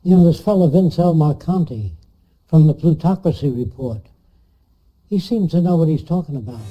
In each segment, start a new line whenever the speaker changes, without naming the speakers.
You know, this fellow Vince L. Marcanti from the Plutocracy report, he seems to know what he's talking about.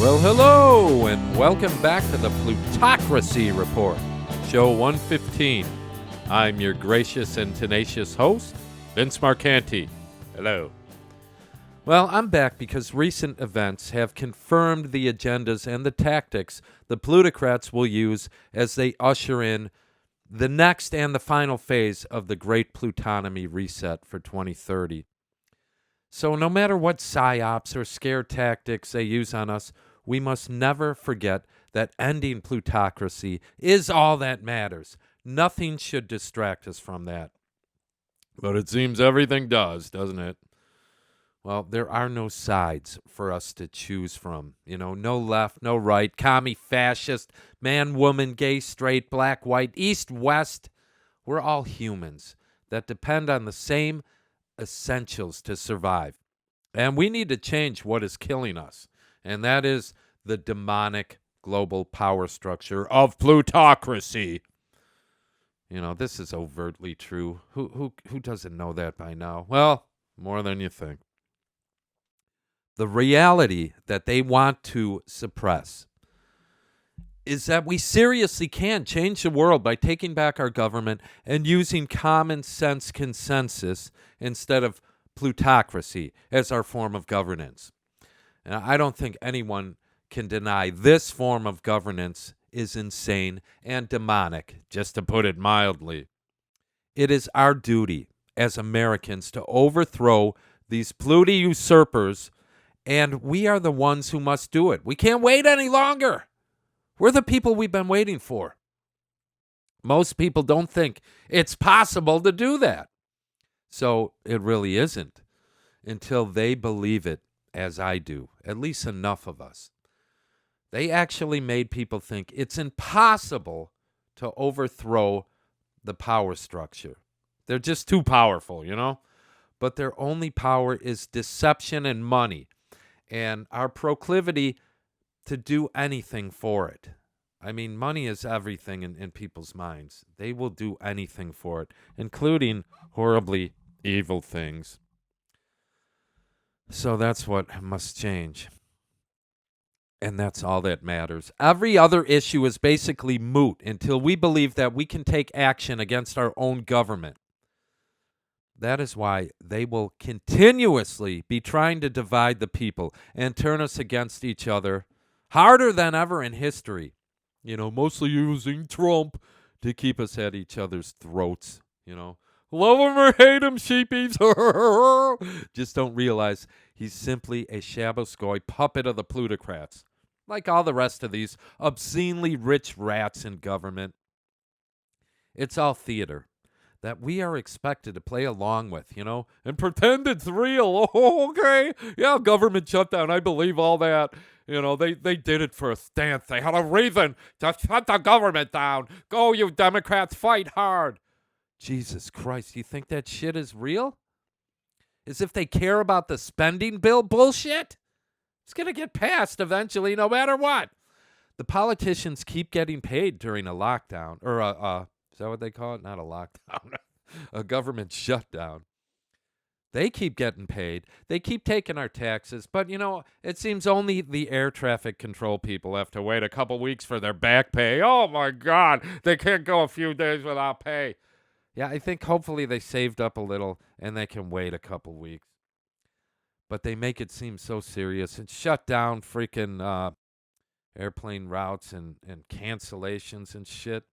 Well, hello, and welcome back to the Plutocracy Report, show 115. I'm your gracious and tenacious host, Vince Marcanti. Hello. Well, I'm back because recent events have confirmed the agendas and the tactics the plutocrats will use as they usher in the next and the final phase of the Great Plutonomy Reset for 2030. So no matter what psyops or scare tactics they use on us, we must never forget that ending plutocracy is all that matters. Nothing should distract us from that. But it seems everything does, doesn't it? Well, there are no sides for us to choose from. You know, no left, no right, commie, fascist, man, woman, gay, straight, black, white, east, west. We're all humans that depend on the same essentials to survive. And we need to change what is killing us. And that is the demonic global power structure of plutocracy. You know, this is overtly true. Who doesn't know that by now? Well, more than you think. The reality that they want to suppress is that we seriously can change the world by taking back our government and using common sense consensus instead of plutocracy as our form of governance. And I don't think anyone can deny this form of governance is insane and demonic, just to put it mildly. It is our duty as Americans to overthrow these pluti usurpers, and we are the ones who must do it. We can't wait any longer. We're the people we've been waiting for. Most people don't think it's possible to do that. So it really isn't until they believe it, as I do, at least enough of us. They actually made people think it's impossible to overthrow the power structure. They're just too powerful, you know? But their only power is deception and money, and our proclivity to do anything for it. I mean, money is everything in people's minds. They will do anything for it, including horribly evil things. So that's what must change. And that's all that matters. Every other issue is basically moot until we believe that we can take action against our own government. That is why they will continuously be trying to divide the people and turn us against each other harder than ever in history. You know, mostly using Trump to keep us at each other's throats, you know. Love him or hate him, sheepies. Just don't realize he's simply a Shaboskoy puppet of the plutocrats, like all the rest of these obscenely rich rats in government. It's all theater that we are expected to play along with, you know, and pretend it's real. Oh, okay. Yeah, government shutdown. I believe all that. You know, they did it for a stance. They had a reason to shut the government down. Go, you Democrats, fight hard. Jesus Christ, you think that shit is real? As if they care about the spending bill bullshit? It's going to get passed eventually, no matter what. The politicians keep getting paid during a lockdown, or is that what they call it? Not a lockdown, a government shutdown. They keep getting paid. They keep taking our taxes. But, you know, it seems only the air traffic control people have to wait a couple weeks for their back pay. Oh, my God. They can't go a few days without pay. Yeah, I think hopefully they saved up a little and they can wait a couple weeks. But they make it seem so serious and shut down freaking airplane routes and cancellations and shit.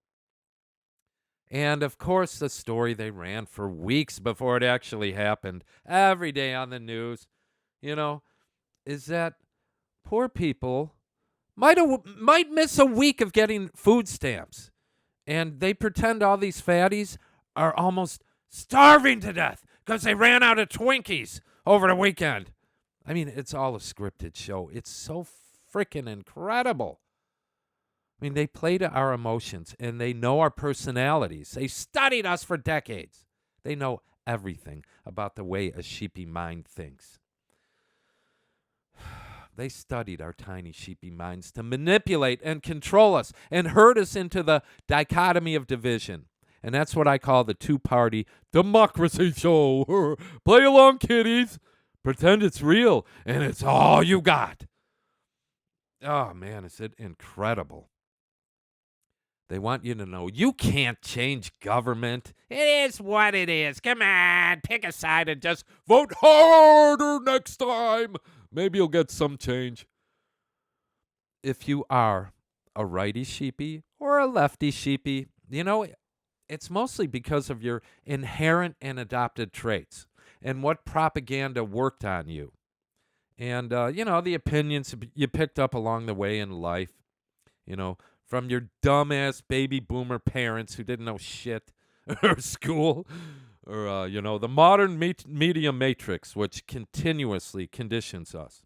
And, of course, the story they ran for weeks before it actually happened, every day on the news, you know, is that poor people might miss a week of getting food stamps. And they pretend all these fatties are almost starving to death because they ran out of Twinkies over the weekend. I mean, it's all a scripted show. It's so freaking incredible. I mean, they play to our emotions, and they know our personalities. They studied us for decades. They know everything about the way a sheepy mind thinks. They studied our tiny sheepy minds to manipulate and control us and herd us into the dichotomy of division. And that's what I call the two-party democracy show. Play along, kiddies. Pretend it's real, and it's all you got. Oh, man, is it incredible. They want you to know you can't change government. It is what it is. Come on, pick a side and just vote harder next time. Maybe you'll get some change. If you are a righty sheepy or a lefty sheepy, it's mostly because of your inherent and adopted traits and what propaganda worked on you. And, the opinions you picked up along the way in life, from your dumbass baby boomer parents who didn't know shit or school, or, the modern media matrix, which continuously conditions us.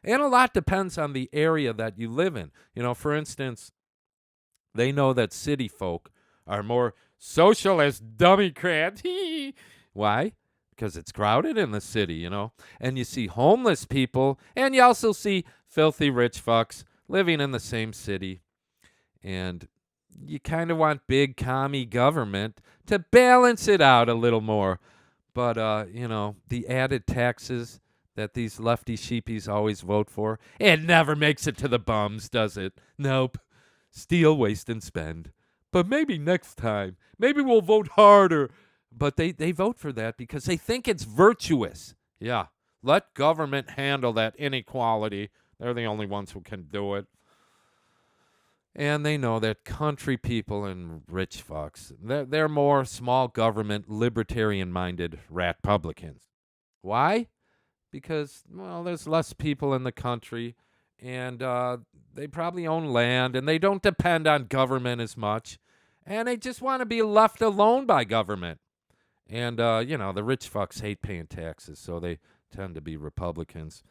And a lot depends on the area that you live in. For instance, they know that city folk are more socialist dummy-crats. Why? Because it's crowded in the city, And you see homeless people, and you also see filthy rich fucks living in the same city. And you kind of want big commie government to balance it out a little more. But, the added taxes that these lefty sheepies always vote for, it never makes it to the bums, does it? Nope. Steal, waste, and spend. But maybe next time. Maybe we'll vote harder. But they vote for that because they think it's virtuous. Yeah. Let government handle that inequality. They're the only ones who can do it. And they know that country people and rich fucks, they're more small government, libertarian-minded rat publicans. Why? Because, there's less people in the country, and they probably own land, and they don't depend on government as much, and they just want to be left alone by government. And, the rich fucks hate paying taxes, so they tend to be Republicans,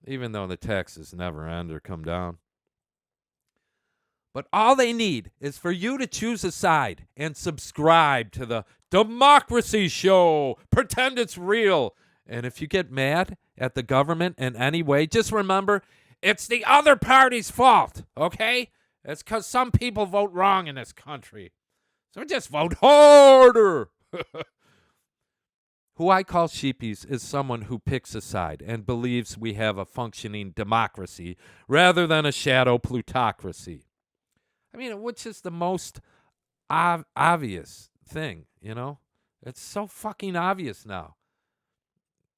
even though the taxes never end or come down. But all they need is for you to choose a side and subscribe to the Democracy Show. Pretend it's real. And if you get mad at the government in any way, just remember, it's the other party's fault, okay? It's because some people vote wrong in this country. So just vote harder. Who I call sheepies is someone who picks a side and believes we have a functioning democracy rather than a shadow plutocracy. I mean, which is the most obvious thing, It's so fucking obvious now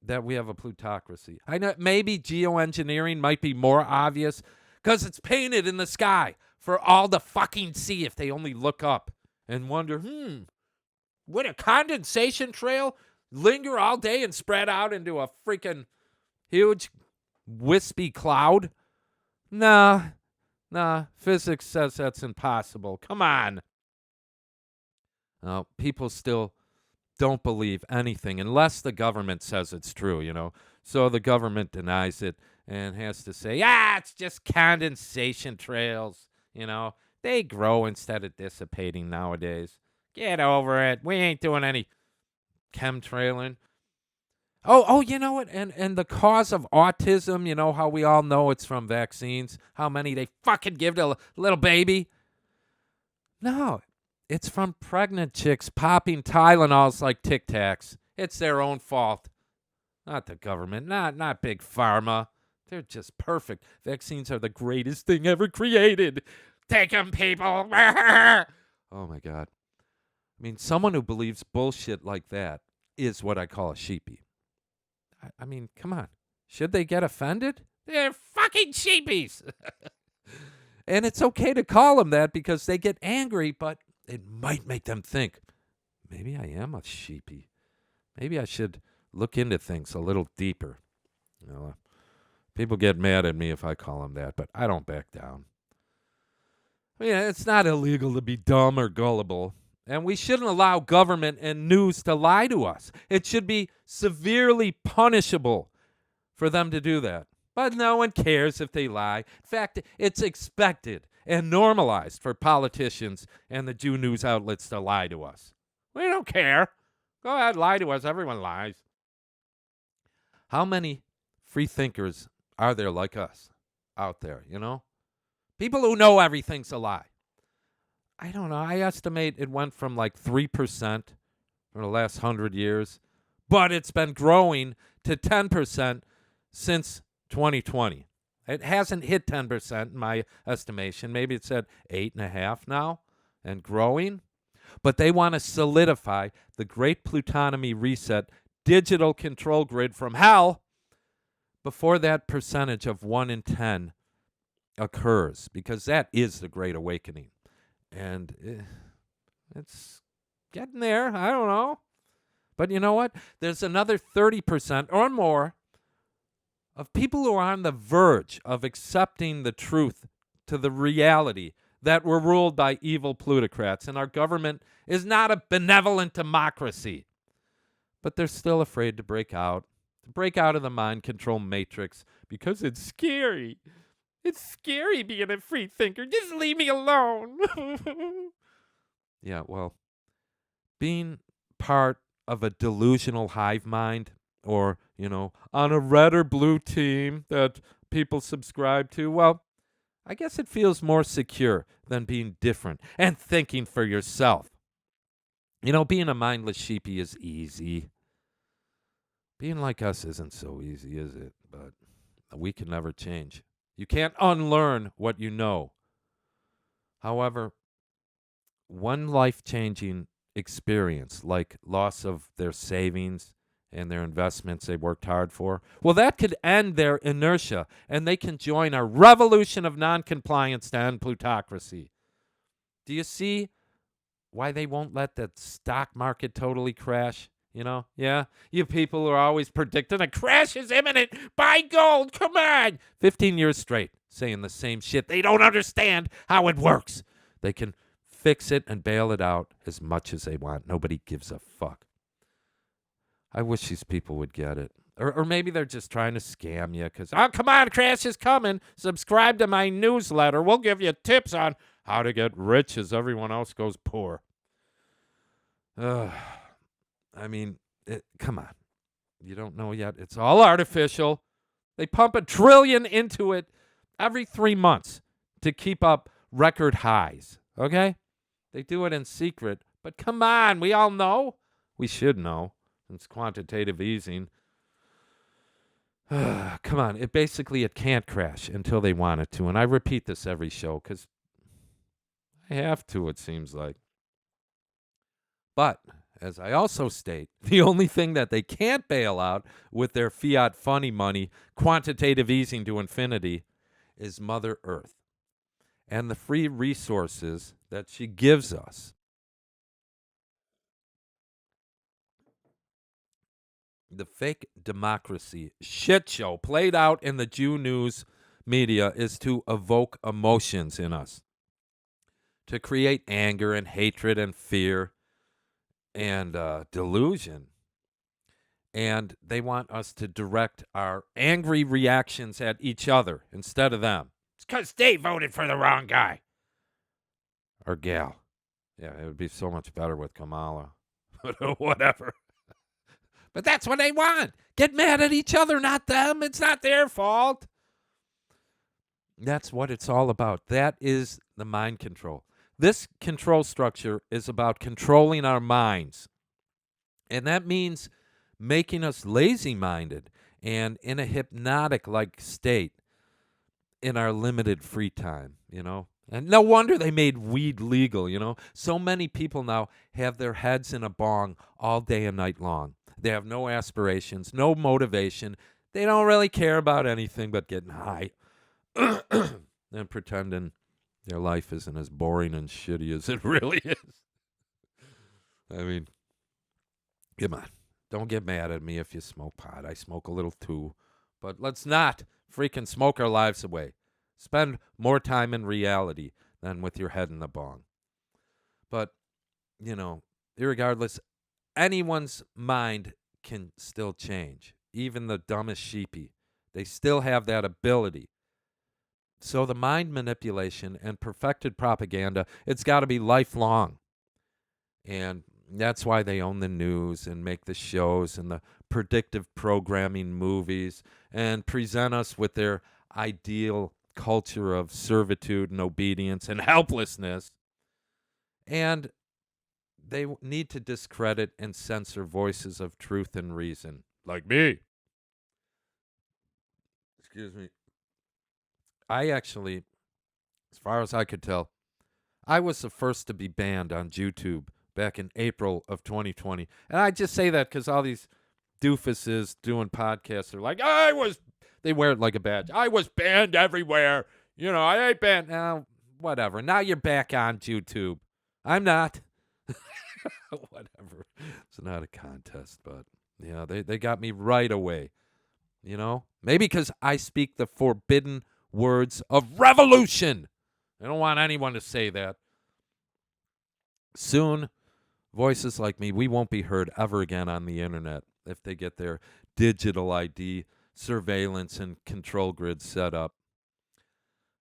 that we have a plutocracy. I know maybe geoengineering might be more obvious because it's painted in the sky for all to fucking see if they only look up and wonder, would a condensation trail linger all day and spread out into a freaking huge wispy cloud? Nah, physics says that's impossible. Come on. People still don't believe anything unless the government says it's true, So the government denies it and has to say, it's just condensation trails, They grow instead of dissipating nowadays. Get over it. We ain't doing any chemtrailing. Oh, you know what? And the cause of autism, how we all know it's from vaccines, how many they fucking give to a little baby. No, it's from pregnant chicks popping Tylenols like Tic Tacs. It's their own fault. Not the government, not Big Pharma. They're just perfect. Vaccines are the greatest thing ever created. Take them, people. Oh, my God. I mean, someone who believes bullshit like that is what I call a sheepy. I mean, come on. Should they get offended? They're fucking sheepies. And it's okay to call them that because they get angry, but it might make them think, maybe I am a sheepy. Maybe I should look into things a little deeper. People get mad at me if I call them that, but I don't back down. I mean, it's not illegal to be dumb or gullible. And we shouldn't allow government and news to lie to us. It should be severely punishable for them to do that. But no one cares if they lie. In fact, it's expected and normalized for politicians and the Jew news outlets to lie to us. We don't care. Go ahead, lie to us. Everyone lies. How many free thinkers are there like us out there, People who know everything's a lie. I don't know. I estimate it went from like 3% for the last 100 years, but it's been growing to 10% since 2020. It hasn't hit 10% in my estimation. Maybe it's at 8.5 now and growing. But they want to solidify the great plutonomy reset digital control grid from hell before that percentage of 1 in 10 occurs, because that is the Great Awakening. And it's getting there. I don't know. But you know what? There's another 30% or more of people who are on the verge of accepting the truth to the reality that we're ruled by evil plutocrats and our government is not a benevolent democracy. But they're still afraid to break out of the mind control matrix because it's scary. It's scary being a free thinker. Just leave me alone. Yeah, well, being part of a delusional hive mind, or, on a red or blue team that people subscribe to, well, I guess it feels more secure than being different and thinking for yourself. Being a mindless sheepy is easy. Being like us isn't so easy, is it? But we can never change. You can't unlearn what you know. However, one life-changing experience, like loss of their savings and their investments they worked hard for, well, that could end their inertia, and they can join our revolution of noncompliance to end plutocracy. Do you see why they won't let the stock market totally crash? Yeah, you people are always predicting a crash is imminent. Buy gold, come on. 15 years straight saying the same shit. They don't understand how it works. They can fix it and bail it out as much as they want. Nobody gives a fuck. I wish these people would get it. Or maybe they're just trying to scam you because, oh, come on, crash is coming. Subscribe to my newsletter. We'll give you tips on how to get rich as everyone else goes poor. Come on. You don't know yet. It's all artificial. They pump $1 trillion into it every 3 months to keep up record highs. Okay? They do it in secret. But come on, we all know. We should know. It's quantitative easing. Come on. It can't crash until they want it to. And I repeat this every show because I have to, it seems like. But as I also state, the only thing that they can't bail out with their fiat funny money, quantitative easing to infinity, is Mother Earth and the free resources that she gives us. The fake democracy shit show played out in the Jew news media is to evoke emotions in us, to create anger and hatred and fear and delusion. And they want us to direct our angry reactions at each other instead of them. It's because they voted for the wrong guy. Or gal. Yeah, it would be so much better with Kamala. Whatever. But that's what they want. Get mad at each other, not them. It's not their fault. That's what it's all about. That is the mind control. This control structure is about controlling our minds. And that means making us lazy-minded and in a hypnotic-like state in our limited free time, And no wonder they made weed legal, So many people now have their heads in a bong all day and night long. They have no aspirations, no motivation. They don't really care about anything but getting high and pretending their life isn't as boring and shitty as it really is. Come on. Don't get mad at me if you smoke pot. I smoke a little too. But let's not freaking smoke our lives away. Spend more time in reality than with your head in the bong. But, irregardless, anyone's mind can still change, even the dumbest sheepy. They still have that ability. So the mind manipulation and perfected propaganda, it's got to be lifelong. And that's why they own the news and make the shows and the predictive programming movies and present us with their ideal culture of servitude and obedience and helplessness. And they need to discredit and censor voices of truth and reason, like me. Excuse me. I actually, as far as I could tell, I was the first to be banned on YouTube back in April of 2020. And I just say that because all these doofuses doing podcasts are like, they wear it like a badge. I was banned everywhere. I ain't banned. Now, whatever. Now you're back on YouTube. I'm not. Whatever. It's not a contest, but they got me right away. Maybe because I speak the forbidden words of revolution. I don't want anyone to say that. Soon, voices like me, we won't be heard ever again on the internet if they get their digital ID, surveillance, and control grid set up.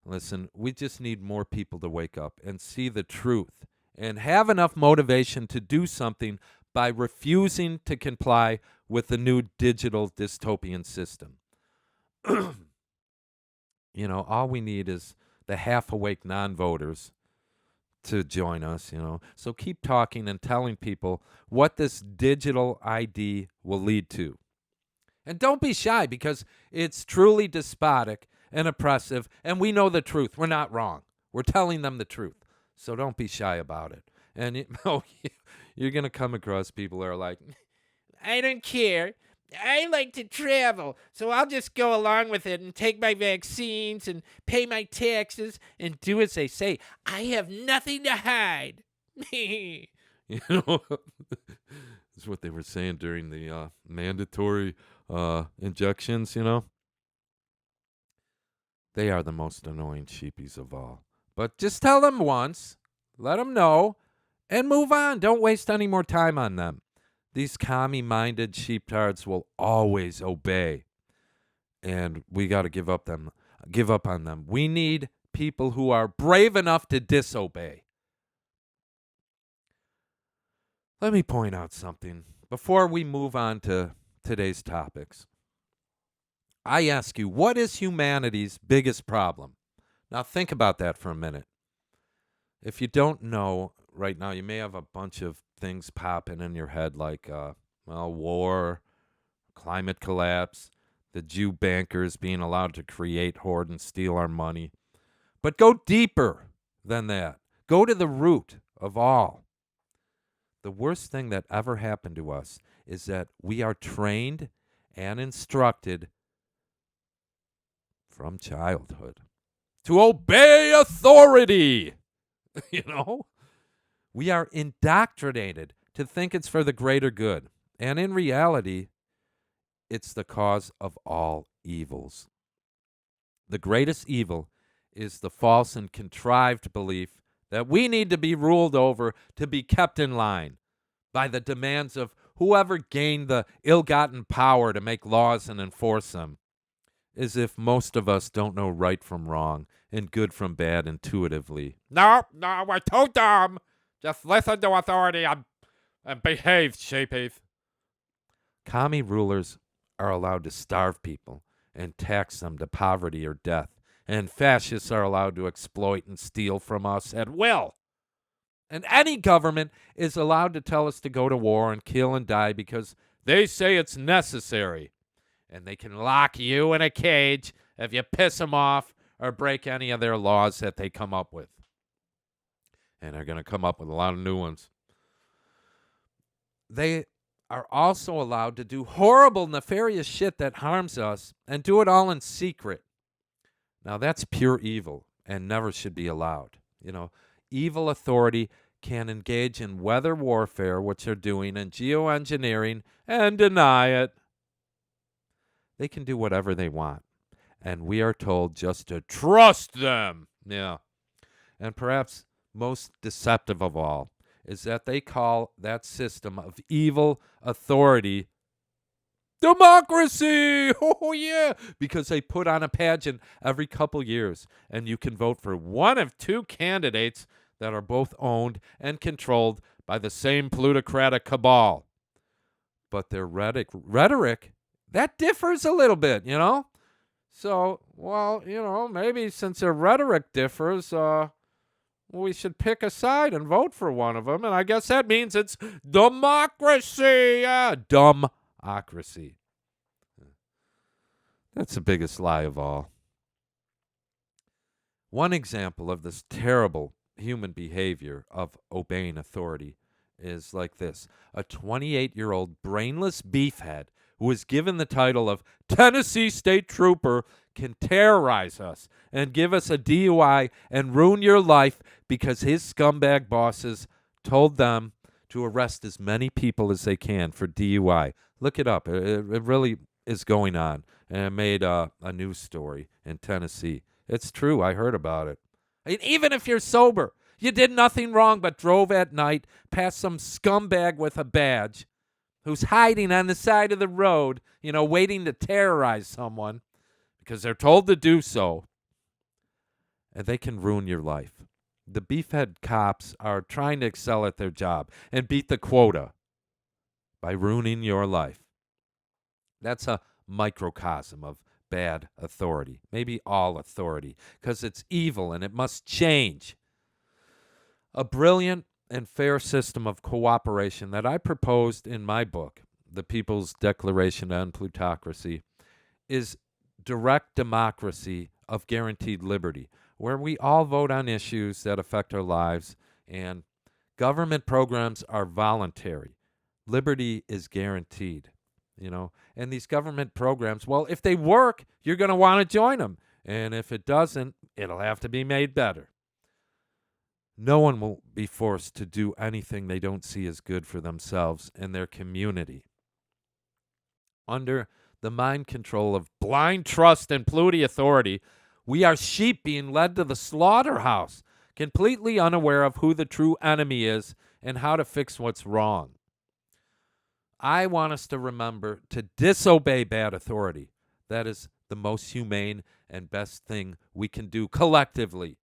Listen, we just need more people to wake up and see the truth and have enough motivation to do something by refusing to comply with the new digital dystopian system. All we need is the half-awake non-voters to join us, So keep talking and telling people what this digital ID will lead to. And don't be shy, because it's truly despotic and oppressive, and we know the truth. We're not wrong. We're telling them the truth. So don't be shy about it. And you're going to come across people who are like, I don't care. I like to travel, so I'll just go along with it and take my vaccines and pay my taxes and do as they say. I have nothing to hide. That's what they were saying during the mandatory injections, They are the most annoying sheepies of all. But just tell them once, let them know, and move on. Don't waste any more time on them. These commie-minded sheeptards will always obey, and we got to give up on them. We need people who are brave enough to disobey. Let me point out something before we move on to today's topics. I ask you, what is humanity's biggest problem? Now think about that for a minute. If you don't know right now, you may have a bunch of things popping in your head like, war, climate collapse, the Jew bankers being allowed to create, hoard, and steal our money. But go deeper than that. Go to the root of all. The worst thing that ever happened to us is that we are trained and instructed from childhood to obey authority. We are indoctrinated to think it's for the greater good. And in reality, it's the cause of all evils. The greatest evil is the false and contrived belief that we need to be ruled over to be kept in line by the demands of whoever gained the ill-gotten power to make laws and enforce them, as if most of us don't know right from wrong and good from bad intuitively. No, we're too dumb. Just listen to authority and behave, sheepies. Commie rulers are allowed to starve people and tax them to poverty or death, and fascists are allowed to exploit and steal from us at will. And any government is allowed to tell us to go to war and kill and die because they say it's necessary. And they can lock you in a cage if you piss them off or break any of their laws that they come up with. And they're going to come up with a lot of new ones. They are also allowed to do horrible, nefarious shit that harms us and do it all in secret. Now, that's pure evil and never should be allowed. Evil authority can engage in weather warfare, which they're doing, and geoengineering, and deny it. They can do whatever they want, and we are told just to trust them. Yeah. And perhaps most deceptive of all is that they call that system of evil authority Democracy! Oh, yeah! Because they put on a pageant every couple years, and you can vote for one of two candidates that are both owned and controlled by the same plutocratic cabal. But their rhetoric, that differs a little bit, you know? So, well, maybe since their rhetoric differs, we should pick a side and vote for one of them. And I guess that means it's democracy. Yeah, dumb-ocracy. That's the biggest lie of all. One example of this terrible human behavior of obeying authority is like this. A 28-year-old brainless beefhead who was given the title of Tennessee State Trooper can terrorize us and give us a DUI and ruin your life because his scumbag bosses told them to arrest as many people as they can for DUI. Look it up. It really is going on. And it made a news story in Tennessee. It's true. I heard about it. I mean, even if you're sober, you did nothing wrong but drove at night past some scumbag with a badge who's hiding on the side of the road, waiting to terrorize someone because they're told to do so, and they can ruin your life. The beefhead cops are trying to excel at their job and beat the quota by ruining your life. That's a microcosm of bad authority, maybe all authority, because it's evil and it must change. A brilliant and fair system of cooperation that I proposed in my book, The People's Declaration on Plutocracy, is direct democracy of guaranteed liberty, where we all vote on issues that affect our lives, and government programs are voluntary. Liberty is guaranteed, and these government programs, well, if they work, you're going to want to join them, and if it doesn't, it'll have to be made better. No one will be forced to do anything they don't see as good for themselves and their community. Under the mind control of blind trust and pluti authority, we are sheep being led to the slaughterhouse, completely unaware of who the true enemy is and how to fix what's wrong. I want us to remember to disobey bad authority. That is the most humane and best thing we can do collectively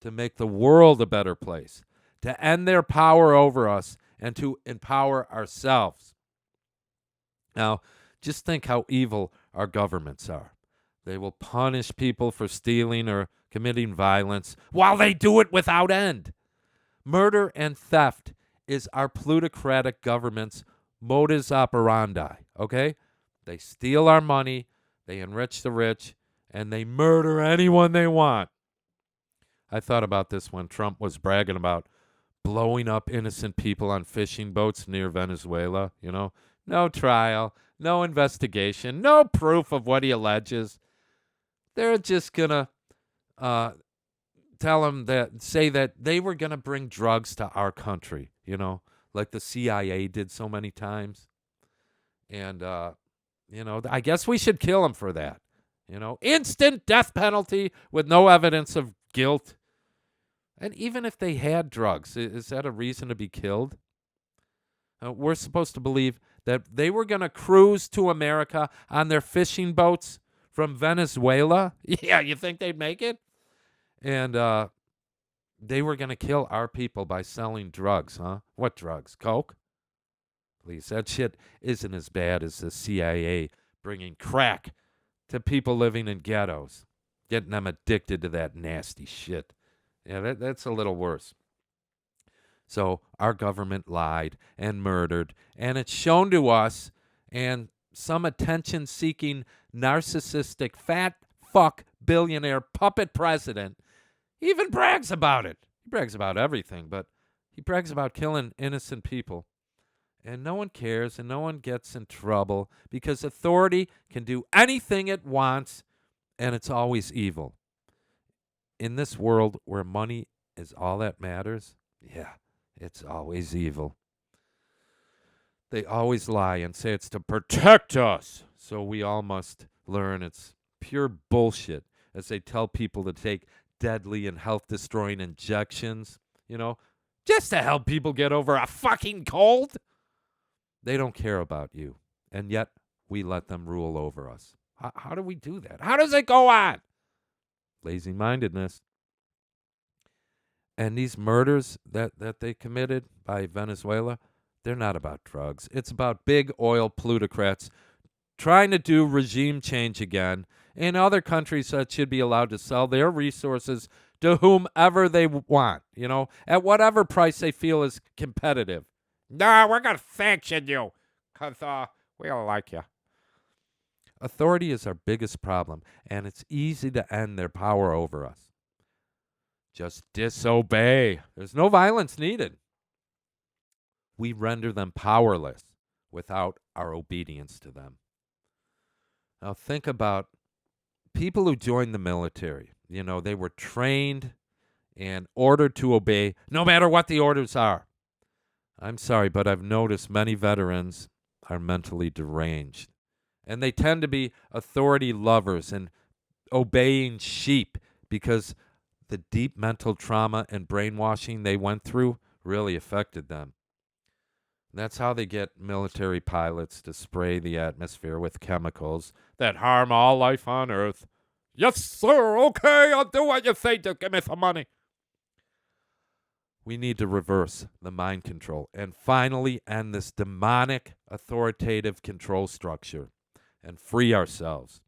to make the world a better place, to end their power over us, and to empower ourselves. Now, just think how evil our governments are. They will punish people for stealing or committing violence while they do it without end. Murder and theft is our plutocratic government's modus operandi, okay? They steal our money, they enrich the rich, and they murder anyone they want. I thought about this when Trump was bragging about blowing up innocent people on fishing boats near Venezuela. No trial, no investigation, no proof of what he alleges. They're just going to say that they were going to bring drugs to our country, like the CIA did so many times. And, I guess we should kill him for that. Instant death penalty with no evidence of guilt. And even if they had drugs, is that a reason to be killed? We're supposed to believe that they were going to cruise to America on their fishing boats from Venezuela. Yeah, you think they'd make it? And they were going to kill our people by selling drugs, huh? What drugs? Coke? Please, that shit isn't as bad as the CIA bringing crack to people living in ghettos, getting them addicted to that nasty shit. Yeah, that's a little worse. So our government lied and murdered, and it's shown to us, and some attention-seeking, narcissistic, fat fuck billionaire puppet president even brags about it. He brags about everything, but he brags about killing innocent people. And no one cares, and no one gets in trouble because authority can do anything it wants, and it's always evil. In this world where money is all that matters, yeah, it's always evil. They always lie and say it's to protect us. So we all must learn it's pure bullshit as they tell people to take deadly and health-destroying injections, just to help people get over a fucking cold. They don't care about you. And yet we let them rule over us. How do we do that? How does it go on? Lazy-mindedness. And these murders that they committed by Venezuela, they're not about drugs. It's about big oil plutocrats trying to do regime change again in other countries that should be allowed to sell their resources to whomever they want, at whatever price they feel is competitive. No, we're going to sanction you because we don't like you. Authority is our biggest problem, and it's easy to end their power over us. Just disobey. There's no violence needed. We render them powerless without our obedience to them. Now think about people who joined the military. They were trained and ordered to obey no matter what the orders are. I'm sorry, but I've noticed many veterans are mentally deranged. And they tend to be authority lovers and obeying sheep because the deep mental trauma and brainwashing they went through really affected them. That's how they get military pilots to spray the atmosphere with chemicals that harm all life on Earth. Yes, sir. Okay, I'll do what you say. Just give me some money. We need to reverse the mind control and finally end this demonic authoritative control structure and free ourselves.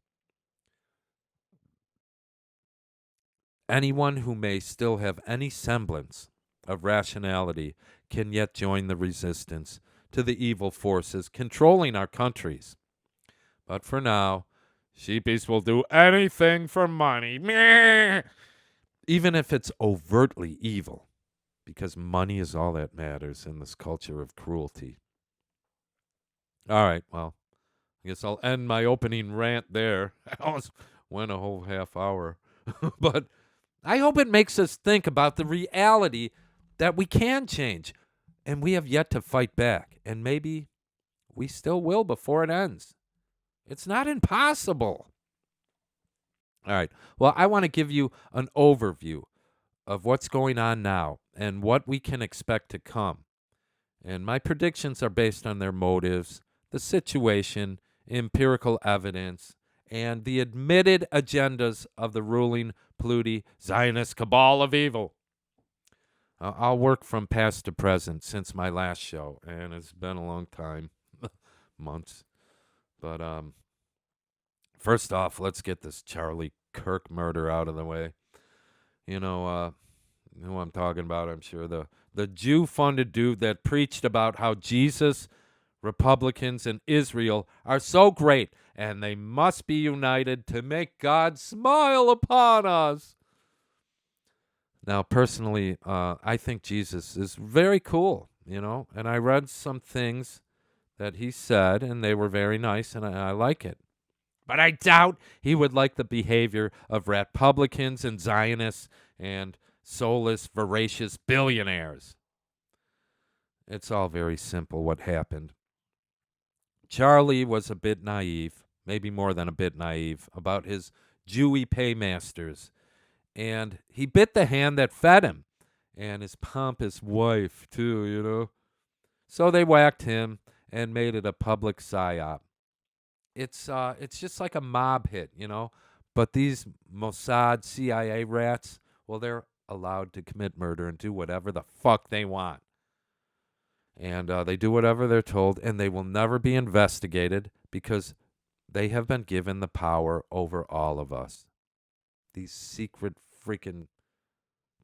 Anyone who may still have any semblance of rationality can yet join the resistance to the evil forces controlling our countries. But for now, sheepies will do anything for money. Meh! Even if it's overtly evil, because money is all that matters in this culture of cruelty. All right, well, I guess I'll end my opening rant there. I almost went a whole half hour. But I hope it makes us think about the reality that we can change, and we have yet to fight back, and maybe we still will before it ends. It's not impossible. All right, well, I want to give you an overview of what's going on now and what we can expect to come. And my predictions are based on their motives, the situation, empirical evidence, and the admitted agendas of the ruling Pluti Zionist cabal of evil. I'll work from past to present since my last show, and it's been a long time, months. But first off, let's get this Charlie Kirk murder out of the way. You know who I'm talking about, I'm sure. The Jew-funded dude that preached about how Jesus, Republicans, and Israel are so great, and they must be united to make God smile upon us. Now, personally, I think Jesus is very cool, and I read some things that he said, and they were very nice, and I like it. But I doubt he would like the behavior of Republicans and Zionists and soulless, voracious billionaires. It's all very simple what happened. Charlie was a bit naive, maybe more than a bit naive, about his Jewy paymasters. And he bit the hand that fed him, and his pompous wife, too, So they whacked him and made it a public psyop. It's just like a mob hit, But these Mossad CIA rats, well, they're allowed to commit murder and do whatever the fuck they want. And they do whatever they're told, and they will never be investigated because they have been given the power over all of us. These secret freaking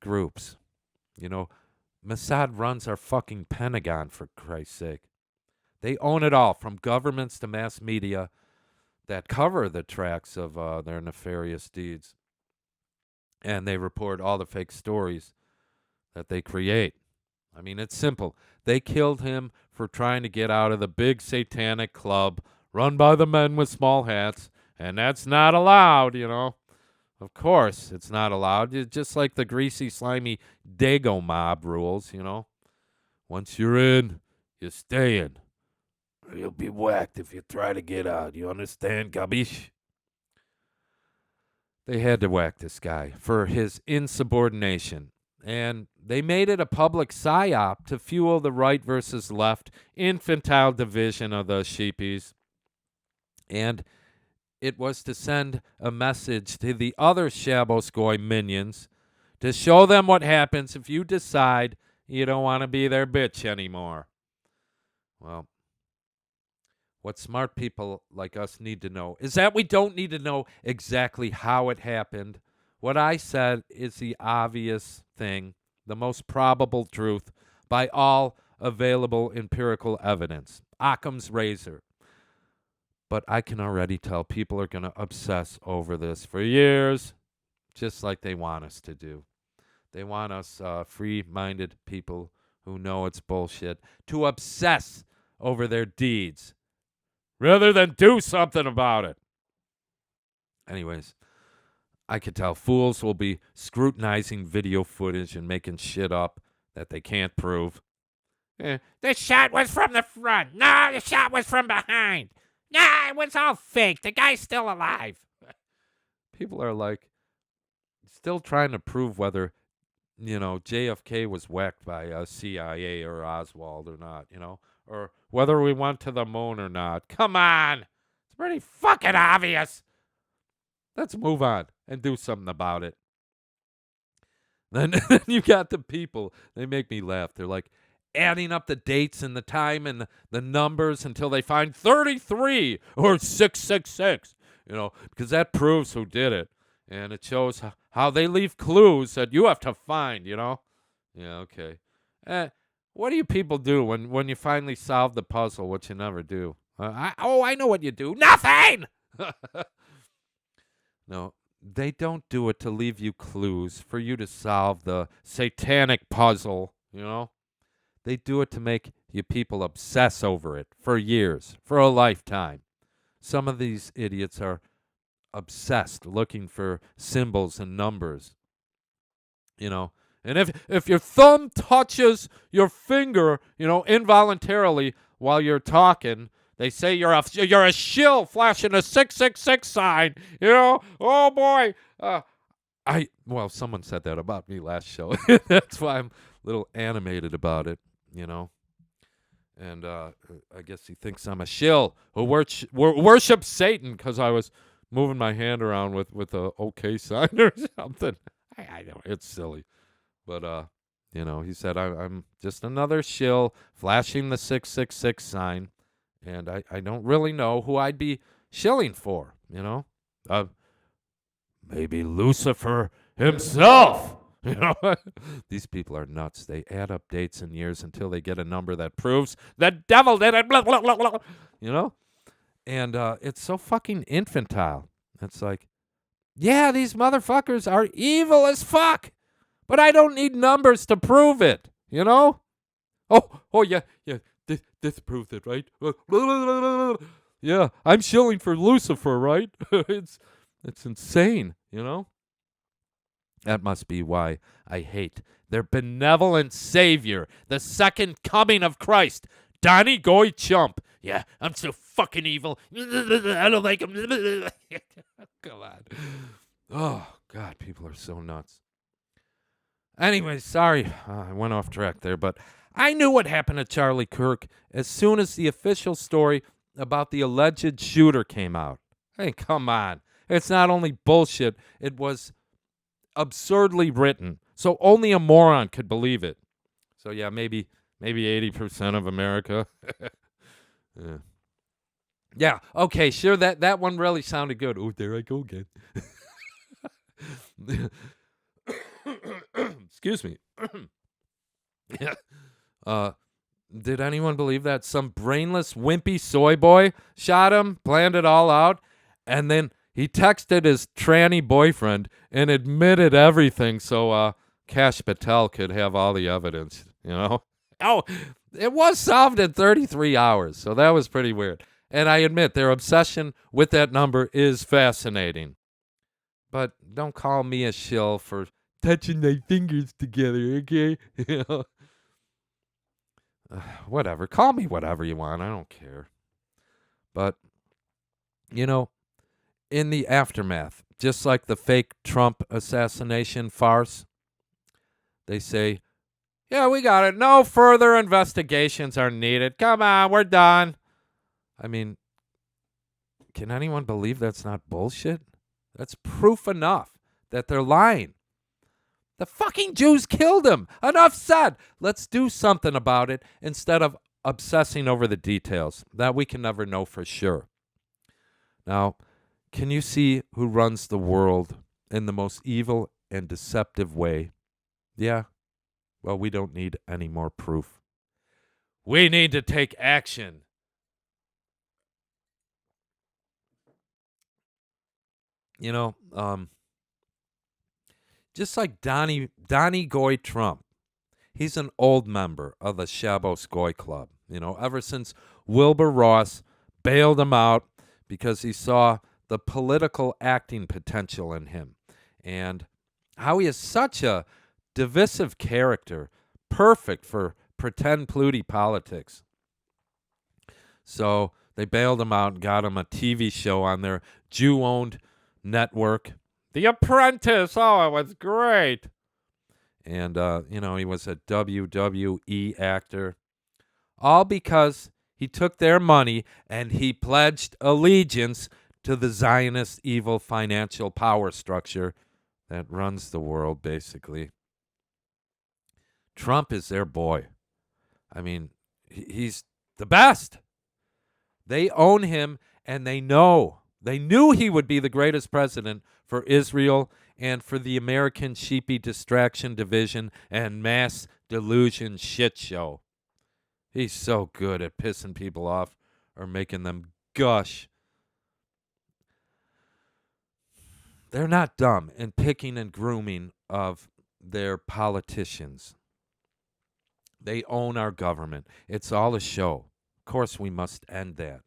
groups. Mossad runs our fucking Pentagon, for Christ's sake. They own it all, from governments to mass media that cover the tracks of their nefarious deeds. And they report all the fake stories that they create. I mean, it's simple. They killed him for trying to get out of the big satanic club run by the men with small hats, and that's not allowed, Of course, it's not allowed. It's just like the greasy, slimy Dago mob rules, Once you're in, you stay in. Or you'll be whacked if you try to get out. You understand, Gabish? They had to whack this guy for his insubordination. And they made it a public psyop to fuel the right versus left infantile division of the sheepies. And it was to send a message to the other Shaboskoy minions to show them what happens if you decide you don't want to be their bitch anymore. Well, what smart people like us need to know is that we don't need to know exactly how it happened. What I said is the obvious thing, the most probable truth by all available empirical evidence. Occam's razor. But I can already tell people are going to obsess over this for years, just like they want us to do. They want us free-minded people who know it's bullshit to obsess over their deeds rather than do something about it. Anyways, I could tell fools will be scrutinizing video footage and making shit up that they can't prove. The shot was from the front. No, the shot was from behind. Nah, it was all fake. The guy's still alive. People are like still trying to prove whether, JFK was whacked by a CIA or Oswald or not, or whether we went to the moon or not. Come on. It's pretty fucking obvious. Let's move on and do something about it. Then you got the people. They make me laugh. They're like adding up the dates and the time and the numbers until they find 33 or 666, because that proves who did it. And it shows how they leave clues that you have to find, Yeah, okay. What do you people do when you finally solve the puzzle, which you never do? I know what you do. Nothing! No, they don't do it to leave you clues for you to solve the satanic puzzle, They do it to make you people obsess over it for years, for a lifetime. Some of these idiots are obsessed looking for symbols and numbers, And if your thumb touches your finger, involuntarily while you're talking, they say you're a shill flashing a 666 sign, Oh boy. Someone said that about me last show. That's why I'm a little animated about it, And I guess he thinks I'm a shill who worships Satan because I was moving my hand around with a okay sign or something. I know it's silly, but he said I'm just another shill flashing the 666 sign, and I don't really know who I'd be shilling for. Maybe Lucifer himself. These people are nuts. They add up dates and years until they get a number that proves the devil did it. Blah, blah, blah, blah. And it's so fucking infantile. It's like, yeah, these motherfuckers are evil as fuck, but I don't need numbers to prove it. Oh yeah. This proves it, right? Yeah, I'm shilling for Lucifer, right? It's insane, That must be why I hate their benevolent savior, the second coming of Christ, Donnie Goy Chump. Yeah, I'm so fucking evil. I don't like him. Come on. Oh, God, people are so nuts. Anyway, sorry, I went off track there, but I knew what happened to Charlie Kirk as soon as the official story about the alleged shooter came out. Hey, come on. It's not only bullshit, it was absurdly written, so only a moron could believe it. So yeah, maybe 80% of America. Yeah, okay, sure, that one really sounded good. Oh, there I go again. Excuse me. Yeah. Did anyone believe that some brainless, wimpy soy boy shot him, planned it all out, and then he texted his tranny boyfriend and admitted everything so Kash Patel could have all the evidence, Oh, it was solved in 33 hours, so that was pretty weird. And I admit their obsession with that number is fascinating. But don't call me a shill for touching my fingers together, okay? Whatever. Call me whatever you want. I don't care. But, in the aftermath, just like the fake Trump assassination farce, they say, yeah, we got it. No further investigations are needed. Come on, we're done. I mean, Can anyone believe that's not bullshit? That's proof enough that they're lying. The fucking Jews killed him. Enough said. Let's do something about it instead of obsessing over the details that we can never know for sure. Now, can you see who runs the world in the most evil and deceptive way? Yeah. Well, we don't need any more proof. We need to take action. You know, just like Donnie Goy Trump, he's an old member of the Shabos Goy Club. You know, ever since Wilbur Ross bailed him out because he saw the political acting potential in him, and how he is such a divisive character, perfect for pretend Pluty politics. So they bailed him out and got him a TV show on their Jew-owned network, The Apprentice. Oh, it was great. And, he was a WWE actor. All because he took their money and he pledged allegiance to the Zionist evil financial power structure that runs the world, basically. Trump is their boy. I mean, he's the best. They own him, and they knew he would be the greatest president for Israel and for the American sheepy distraction division and mass delusion shit show. He's so good at pissing people off or making them gush. They're not dumb in picking and grooming of their politicians. They own our government. It's all a show. Of course, we must end that.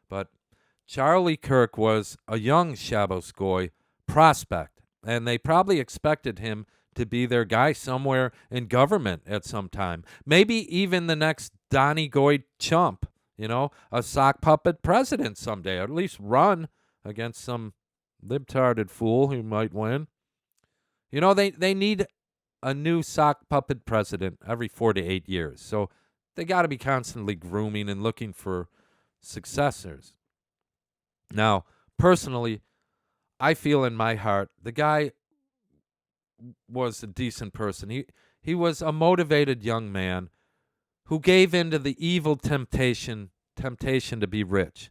But Charlie Kirk was a young Shabos Goy prospect, and they probably expected him to be their guy somewhere in government at some time. Maybe even the next Donnie Goy chump, a sock puppet president someday, or at least run against some libtarded fool who might win. They need a new sock puppet president every 4 to 8 years. So they got to be constantly grooming and looking for successors. Now, personally, I feel in my heart the guy was a decent person. He was a motivated young man who gave in to the evil temptation to be rich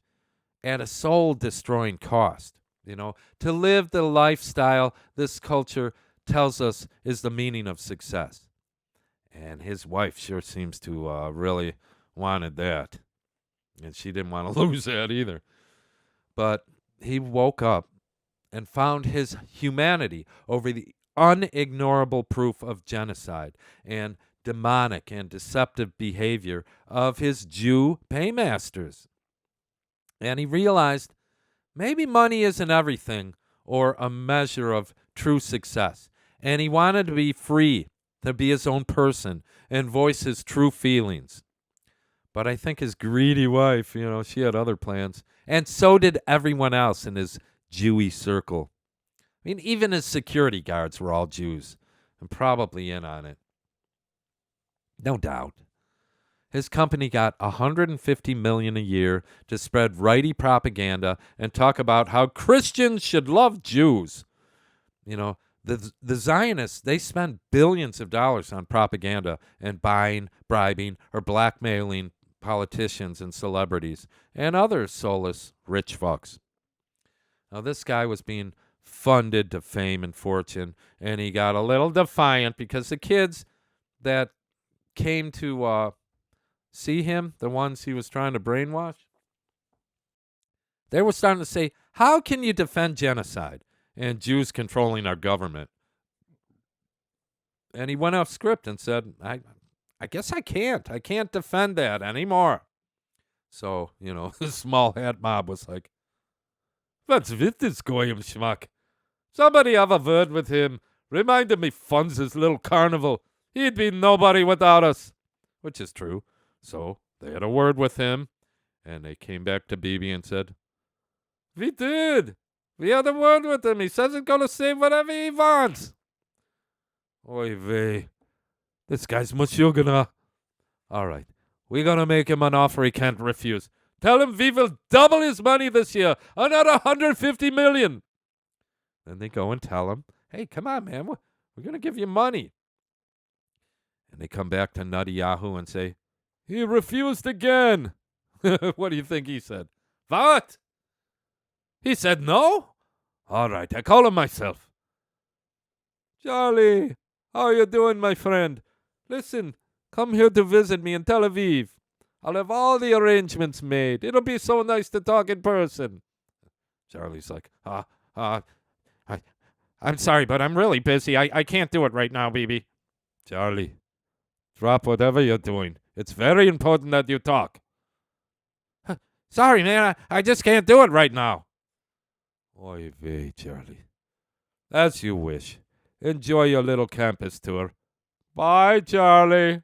at a soul-destroying cost. To live the lifestyle this culture tells us is the meaning of success. And his wife sure seems to really wanted that. And she didn't want to lose that either. But he woke up and found his humanity over the unignorable proof of genocide and demonic and deceptive behavior of his Jew paymasters. And he realized maybe money isn't everything or a measure of true success. And he wanted to be free, to be his own person and voice his true feelings. But I think his greedy wife, she had other plans. And so did everyone else in his Jewy circle. I mean, even his security guards were all Jews and probably in on it. No doubt. His company got $150 million a year to spread righty propaganda and talk about how Christians should love Jews. The Zionists, they spend billions of dollars on propaganda and buying, bribing, or blackmailing politicians and celebrities and other soulless rich fucks. Now, this guy was being funded to fame and fortune, and he got a little defiant because the kids that came to see him, the ones he was trying to brainwash, they were starting to say, how can you defend genocide and Jews controlling our government? And he went off script and said, I guess I can't. I can't defend that anymore. So, the small hat mob was like, what's with this goyim schmuck? Somebody have a word with him. Remind him he funds his little carnival. He'd be nobody without us. Which is true. So they had a word with him, and they came back to Bibi and said, we did. We had a word with him. He says he's going to say whatever he wants. Oy vey. This guy's much gonna. All right. We're going to make him an offer he can't refuse. Tell him we will double his money this year. Another 150 million. Then they go and tell him, hey, come on, man. We're going to give you money. And they come back to Nutty Yahoo and say, he refused again. What do you think he said? What? He said no? All right, I call him myself. Charlie, how are you doing, my friend? Listen, come here to visit me in Tel Aviv. I'll have all the arrangements made. It'll be so nice to talk in person. Charlie's like, I'm sorry, but I'm really busy. I can't do it right now, baby. Charlie, drop whatever you're doing. It's very important that you talk. Sorry, man. I just can't do it right now. Oy vey, Charlie. As you wish. Enjoy your little campus tour. Bye, Charlie.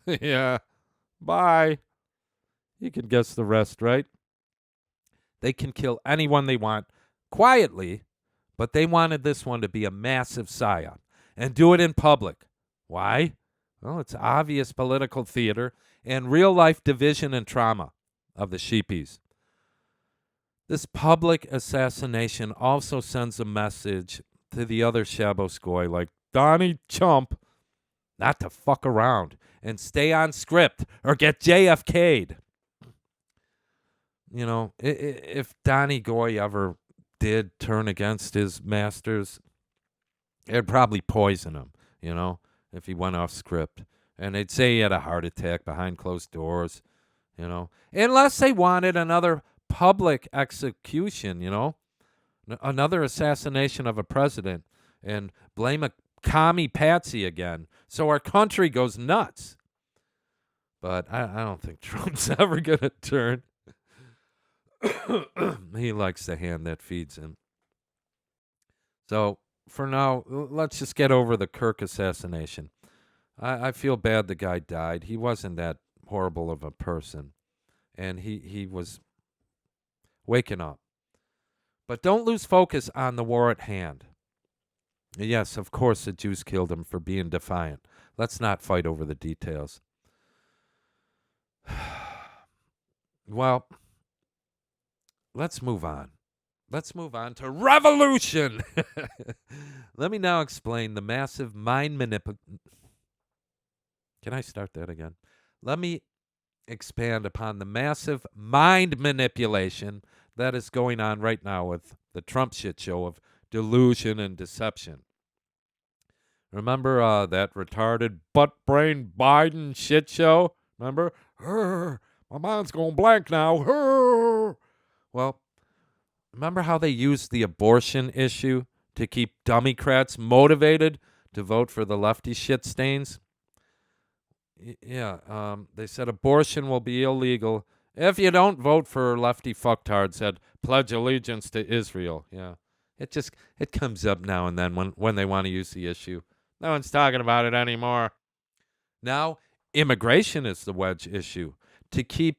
Yeah, bye. You can guess the rest, right? They can kill anyone they want quietly, but they wanted this one to be a massive psyop and do it in public. Why? Well, it's obvious political theater and real-life division and trauma of the sheepies. This public assassination also sends a message to the other Shaboskoy like Donnie Chump not to fuck around and stay on script or get JFK'd. You know, if Donnie Goy ever did turn against his masters, it'd probably poison him, you know, if he went off script. And they'd say he had a heart attack behind closed doors, you know, unless they wanted another public execution, you know, another assassination of a president and blame a commie patsy again so our country goes nuts. But I don't think Trump's ever going to turn. He likes the hand that feeds him. So for now, let's just get over the Kirk assassination. I feel bad the guy died. He wasn't that horrible of a person. And he was waking up. But don't lose focus on the war at hand. Yes, of course the Jews killed him for being defiant. Let's not fight over the details. Well, let's move on. Let's move on to revolution. Let me now explain the massive mind manipulation. Can I start that again? Let me expand upon the massive mind manipulation that is going on right now with the Trump shit show of delusion and deception. Remember that retarded butt-brain Biden shit show? Remember? My mind's going blank now. Well, remember how they used the abortion issue to keep Democrats motivated to vote for the lefty shit stains? Yeah, they said abortion will be illegal if you don't vote for lefty fucktards that pledge allegiance to Israel. Yeah, it comes up now and then when they want to use the issue. No one's talking about it anymore. Now, immigration is the wedge issue to keep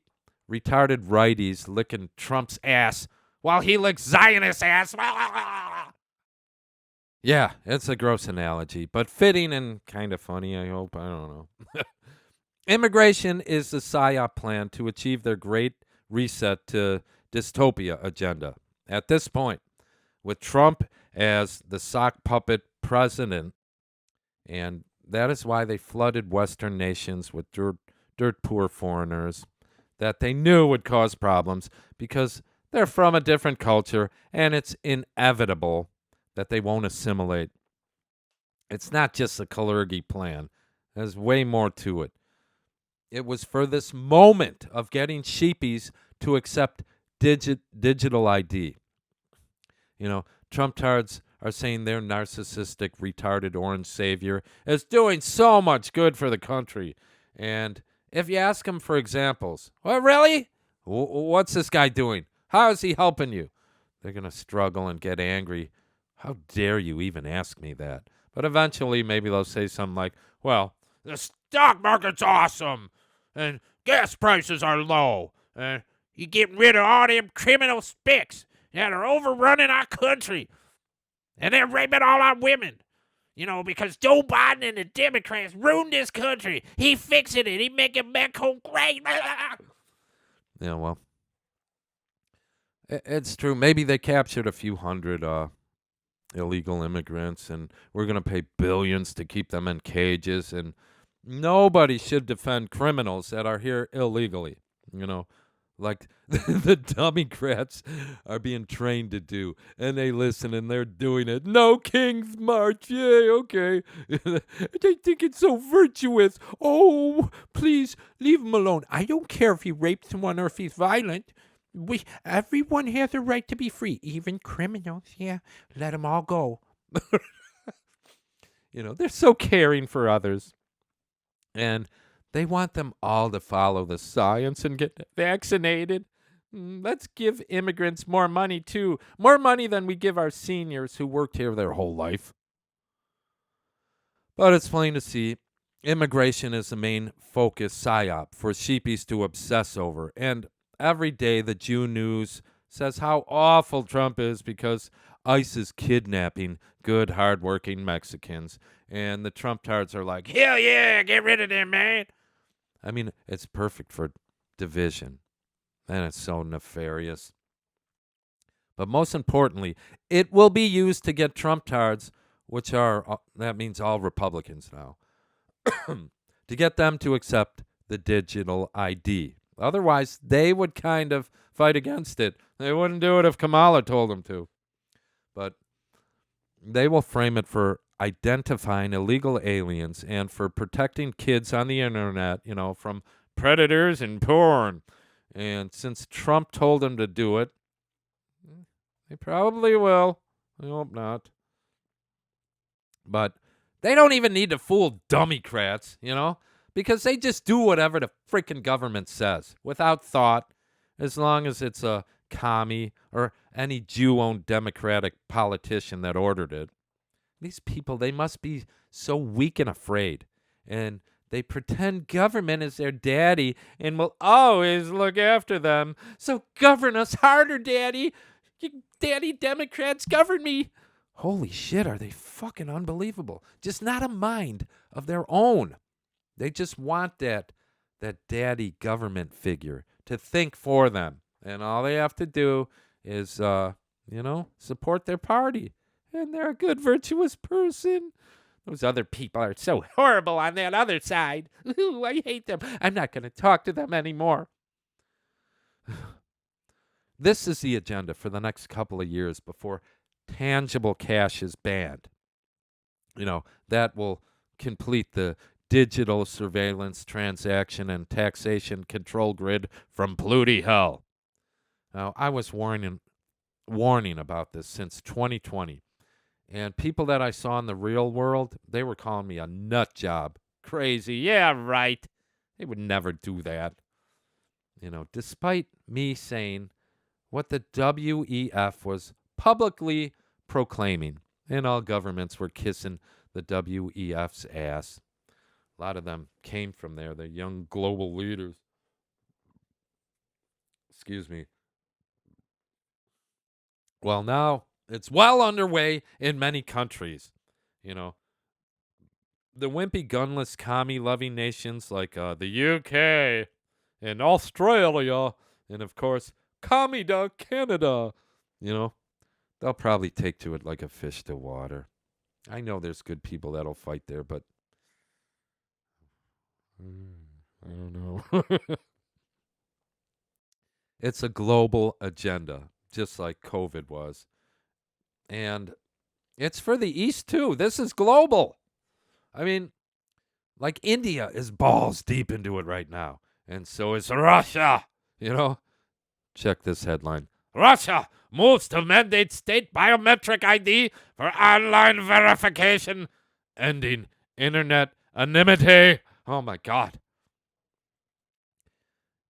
retarded righties licking Trump's ass while he licks Zionist ass. Yeah, it's a gross analogy, but fitting and kind of funny, I hope. I don't know. Immigration is the PSYOP plan to achieve their great reset to dystopia agenda. At this point, with Trump as the sock puppet president, and that is why they flooded Western nations with dirt poor foreigners that they knew would cause problems because they're from a different culture and it's inevitable that they won't assimilate. It's not just a Kalergi plan. There's way more to it. It was for this moment of getting sheepies to accept digital ID. You know, Trump-tards are saying their narcissistic, retarded orange savior is doing so much good for the country. And if you ask them for examples, well, really? What's this guy doing? How is he helping you? They're going to struggle and get angry. How dare you even ask me that? But eventually, maybe they'll say something like, well, the stock market's awesome, and gas prices are low, and you're getting rid of all them criminal spicks that are overrunning our country, and they're raping all our women. You know, because Joe Biden and the Democrats ruined this country. He fixing it. He making Mexico great. Yeah, well, it's true. Maybe they captured a few hundred illegal immigrants, and we're going to pay billions to keep them in cages. And nobody should defend criminals that are here illegally. You know, like the Democrats are being trained to do, and they listen and they're doing it. No King's March, yay, okay. They think it's so virtuous. Oh, please leave him alone. I don't care if he rapes someone or if he's violent. Everyone has a right to be free, even criminals. Yeah, let them all go. They're so caring for others, and they want them all to follow the science and get vaccinated. Let's give immigrants more money, too. More money than we give our seniors who worked here their whole life. But it's plain to see, immigration is the main focus psyop for sheepies to obsess over. And every day the Jew News says how awful Trump is because ICE is kidnapping good, hardworking Mexicans. And the Trump-tards are like, hell yeah, get rid of them, man. I mean, it's perfect for division. And it's so nefarious. But most importantly, it will be used to get Trump-tards, which are, that means all Republicans now, to get them to accept the digital ID. Otherwise, they would kind of fight against it. They wouldn't do it if Kamala told them to. But they will frame it for identifying illegal aliens and for protecting kids on the internet, from predators and porn. And since Trump told them to do it, they probably will. I hope not. But they don't even need to fool Democrats, because they just do whatever the freaking government says without thought, as long as it's a commie or any Jew-owned Democratic politician that ordered it. These people, they must be so weak and afraid. And they pretend government is their daddy and will always look after them. So govern us harder, Daddy. You daddy Democrats, govern me. Holy shit, are they fucking unbelievable. Just not a mind of their own. They just want that daddy government figure to think for them. And all they have to do is, support their party. And they're a good, virtuous person. Those other people are so horrible on that other side. Ooh, I hate them. I'm not going to talk to them anymore. This is the agenda for the next couple of years before tangible cash is banned. That will complete the digital surveillance, transaction, and taxation control grid from Pluty hell. Now, I was warning about this since 2020. And people that I saw in the real world, they were calling me a nut job. Crazy. Yeah, right. They would never do that. Despite me saying what the WEF was publicly proclaiming. And all governments were kissing the WEF's ass. A lot of them came from there, the young global leaders. Excuse me. Well, now it's well underway in many countries. The wimpy, gunless, commie-loving nations like the UK and Australia and, of course, Canada, they'll probably take to it like a fish to water. I know there's good people that'll fight there, but I don't know. It's a global agenda, just like COVID was. And it's for the East, too. This is global. I mean, like India is balls deep into it right now. And so is Russia. Check this headline. Russia moves to mandate state biometric ID for online verification, ending internet anonymity. Oh, my God.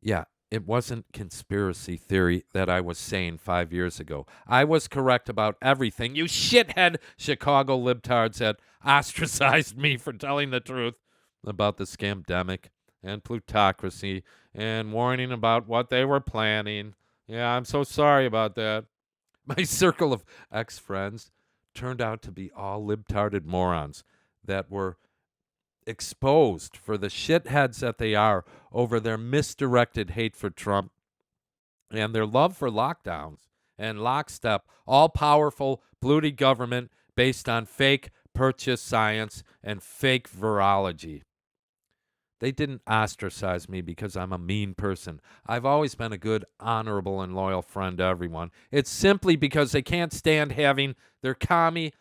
Yeah, it wasn't conspiracy theory that I was saying 5 years ago. I was correct about everything. You shithead Chicago libtards that ostracized me for telling the truth about the scamdemic and plutocracy and warning about what they were planning. Yeah, I'm so sorry about that. My circle of ex-friends turned out to be all libtarded morons that were exposed for the shitheads that they are over their misdirected hate for Trump and their love for lockdowns and lockstep, all-powerful, bloody government based on fake purchase science and fake virology. They didn't ostracize me because I'm a mean person. I've always been a good, honorable, and loyal friend to everyone. It's simply because they can't stand having their commie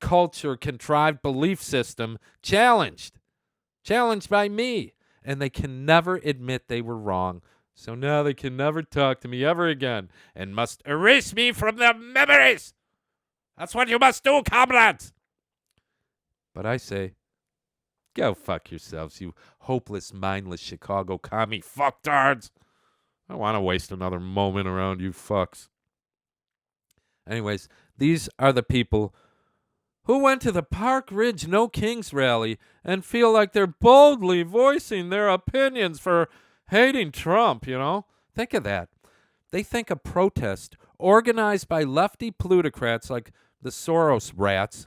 culture contrived belief system challenged by me. And they can never admit they were wrong. So now they can never talk to me ever again and must erase me from their memories. That's what you must do, comrades. But I say, go fuck yourselves, you hopeless, mindless Chicago commie fucktards. I don't want to waste another moment around you fucks. Anyways, these are the people who went to the Park Ridge No Kings rally and feel like they're boldly voicing their opinions for hating Trump, you know? Think of that. They think a protest organized by lefty plutocrats like the Soros rats,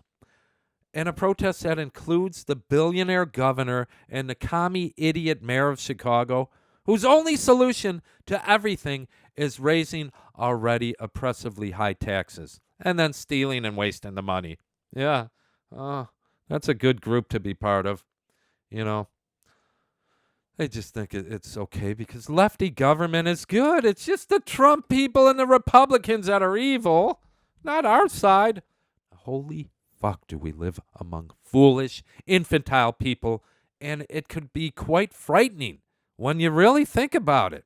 and a protest that includes the billionaire governor and the commie idiot mayor of Chicago, whose only solution to everything is raising already oppressively high taxes and then stealing and wasting the money. Yeah, that's a good group to be part of. You know, they just think it's okay because lefty government is good. It's just the Trump people and the Republicans that are evil, not our side. Holy fuck, do we live among foolish, infantile people, and it could be quite frightening when you really think about it.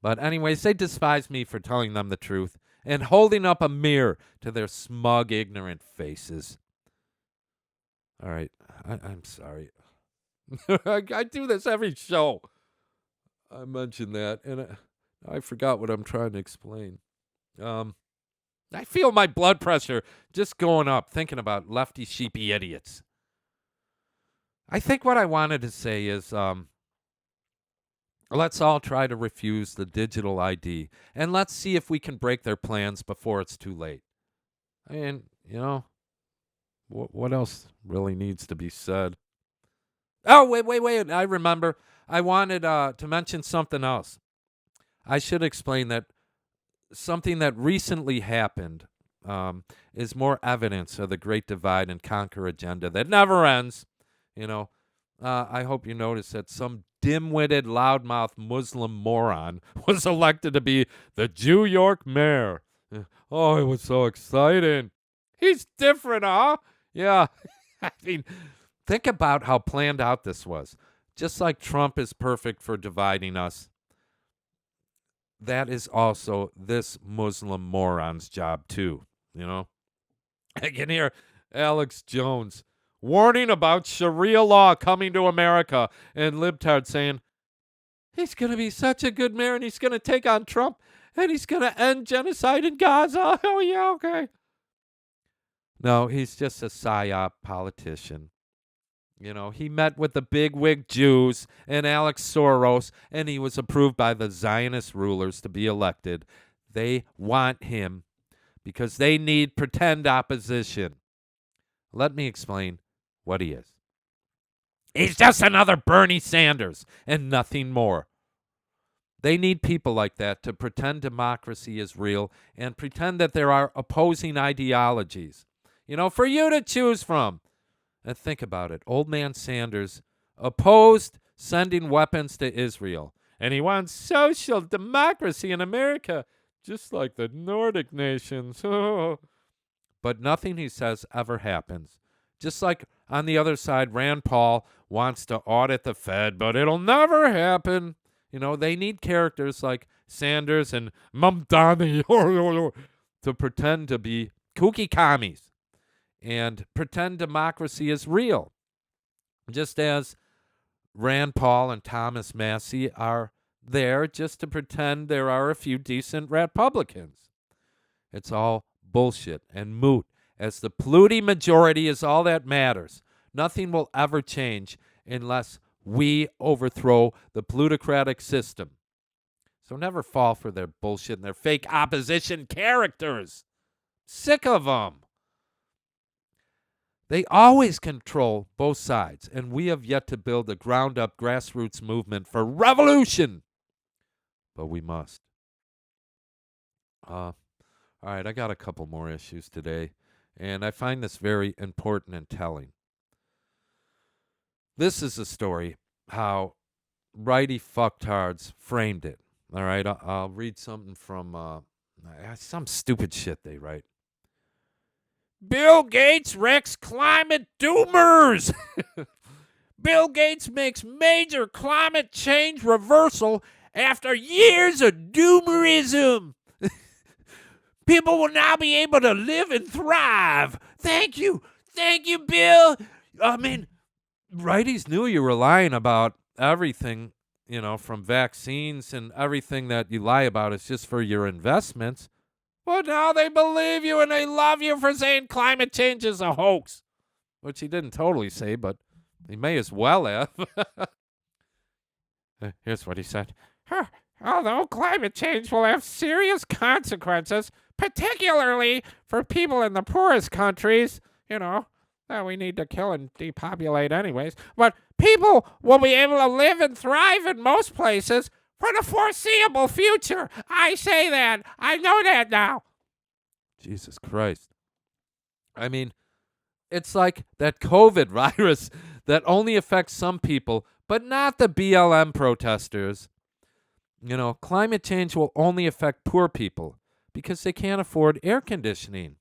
But anyways, they despise me for telling them the truth and holding up a mirror to their smug, ignorant faces. All right, I'm sorry. I do this every show. I mentioned that, and I forgot what I'm trying to explain. I feel my blood pressure just going up thinking about lefty sheepy idiots. I think what I wanted to say is let's all try to refuse the digital ID, and let's see if we can break their plans before it's too late. And, you know, what else really needs to be said? Oh, wait. I remember. I wanted to mention something else. I should explain that something that recently happened is more evidence of the great divide and conquer agenda that never ends. You know, I hope you notice that some dim-witted, loudmouth Muslim moron was elected to be the New York mayor. Oh, it was so exciting. He's different, huh? Yeah. I mean, think about how planned out this was. Just like Trump is perfect for dividing us, that is also this Muslim moron's job too, you know? I can hear Alex Jones warning about Sharia law coming to America and libtards saying, he's going to be such a good mayor and he's going to take on Trump and he's going to end genocide in Gaza. Oh, yeah, okay. No, he's just a psyop politician. You know, he met with the bigwig Jews and Alex Soros, and he was approved by the Zionist rulers to be elected. They want him because they need pretend opposition. Let me explain what he is. He's just another Bernie Sanders and nothing more. They need people like that to pretend democracy is real and pretend that there are opposing ideologies, you know, for you to choose from. And think about it. Old man Sanders opposed sending weapons to Israel. And he wants social democracy in America, just like the Nordic nations. But nothing he says ever happens. Just like on the other side, Rand Paul wants to audit the Fed, but it'll never happen. You know, they need characters like Sanders and Mamdani to pretend to be kooky commies and pretend democracy is real, just as Rand Paul and Thomas Massie are there just to pretend there are a few decent Republicans. It's all bullshit and moot, as the Pluty majority is all that matters. Nothing will ever change unless we overthrow the plutocratic system. So never fall for their bullshit and their fake opposition characters. Sick of them. They always control both sides, and we have yet to build a ground-up grassroots movement for revolution. but we must. All right, I got a couple more issues today, and I find this very important and telling. This is a story how righty fucktards framed it. All right, I'll read something from some stupid shit they write. Bill Gates wrecks climate doomers. Bill Gates makes major climate change reversal after years of doomerism. People will now be able to live and thrive. Thank you. Thank you, Bill. I mean, righties knew you were lying about everything, from vaccines and everything that you lie about is just for your investments. But now they believe you and they love you for saying climate change is a hoax. Which he didn't totally say, but he may as well have. Here's what he said. Although climate change will have serious consequences, particularly for people in the poorest countries, that we need to kill and depopulate anyways, but people will be able to live and thrive in most places for the foreseeable future. I say that. I know that now. Jesus Christ. I mean, it's like that COVID virus that only affects some people, but not the BLM protesters. Climate change will only affect poor people because they can't afford air conditioning.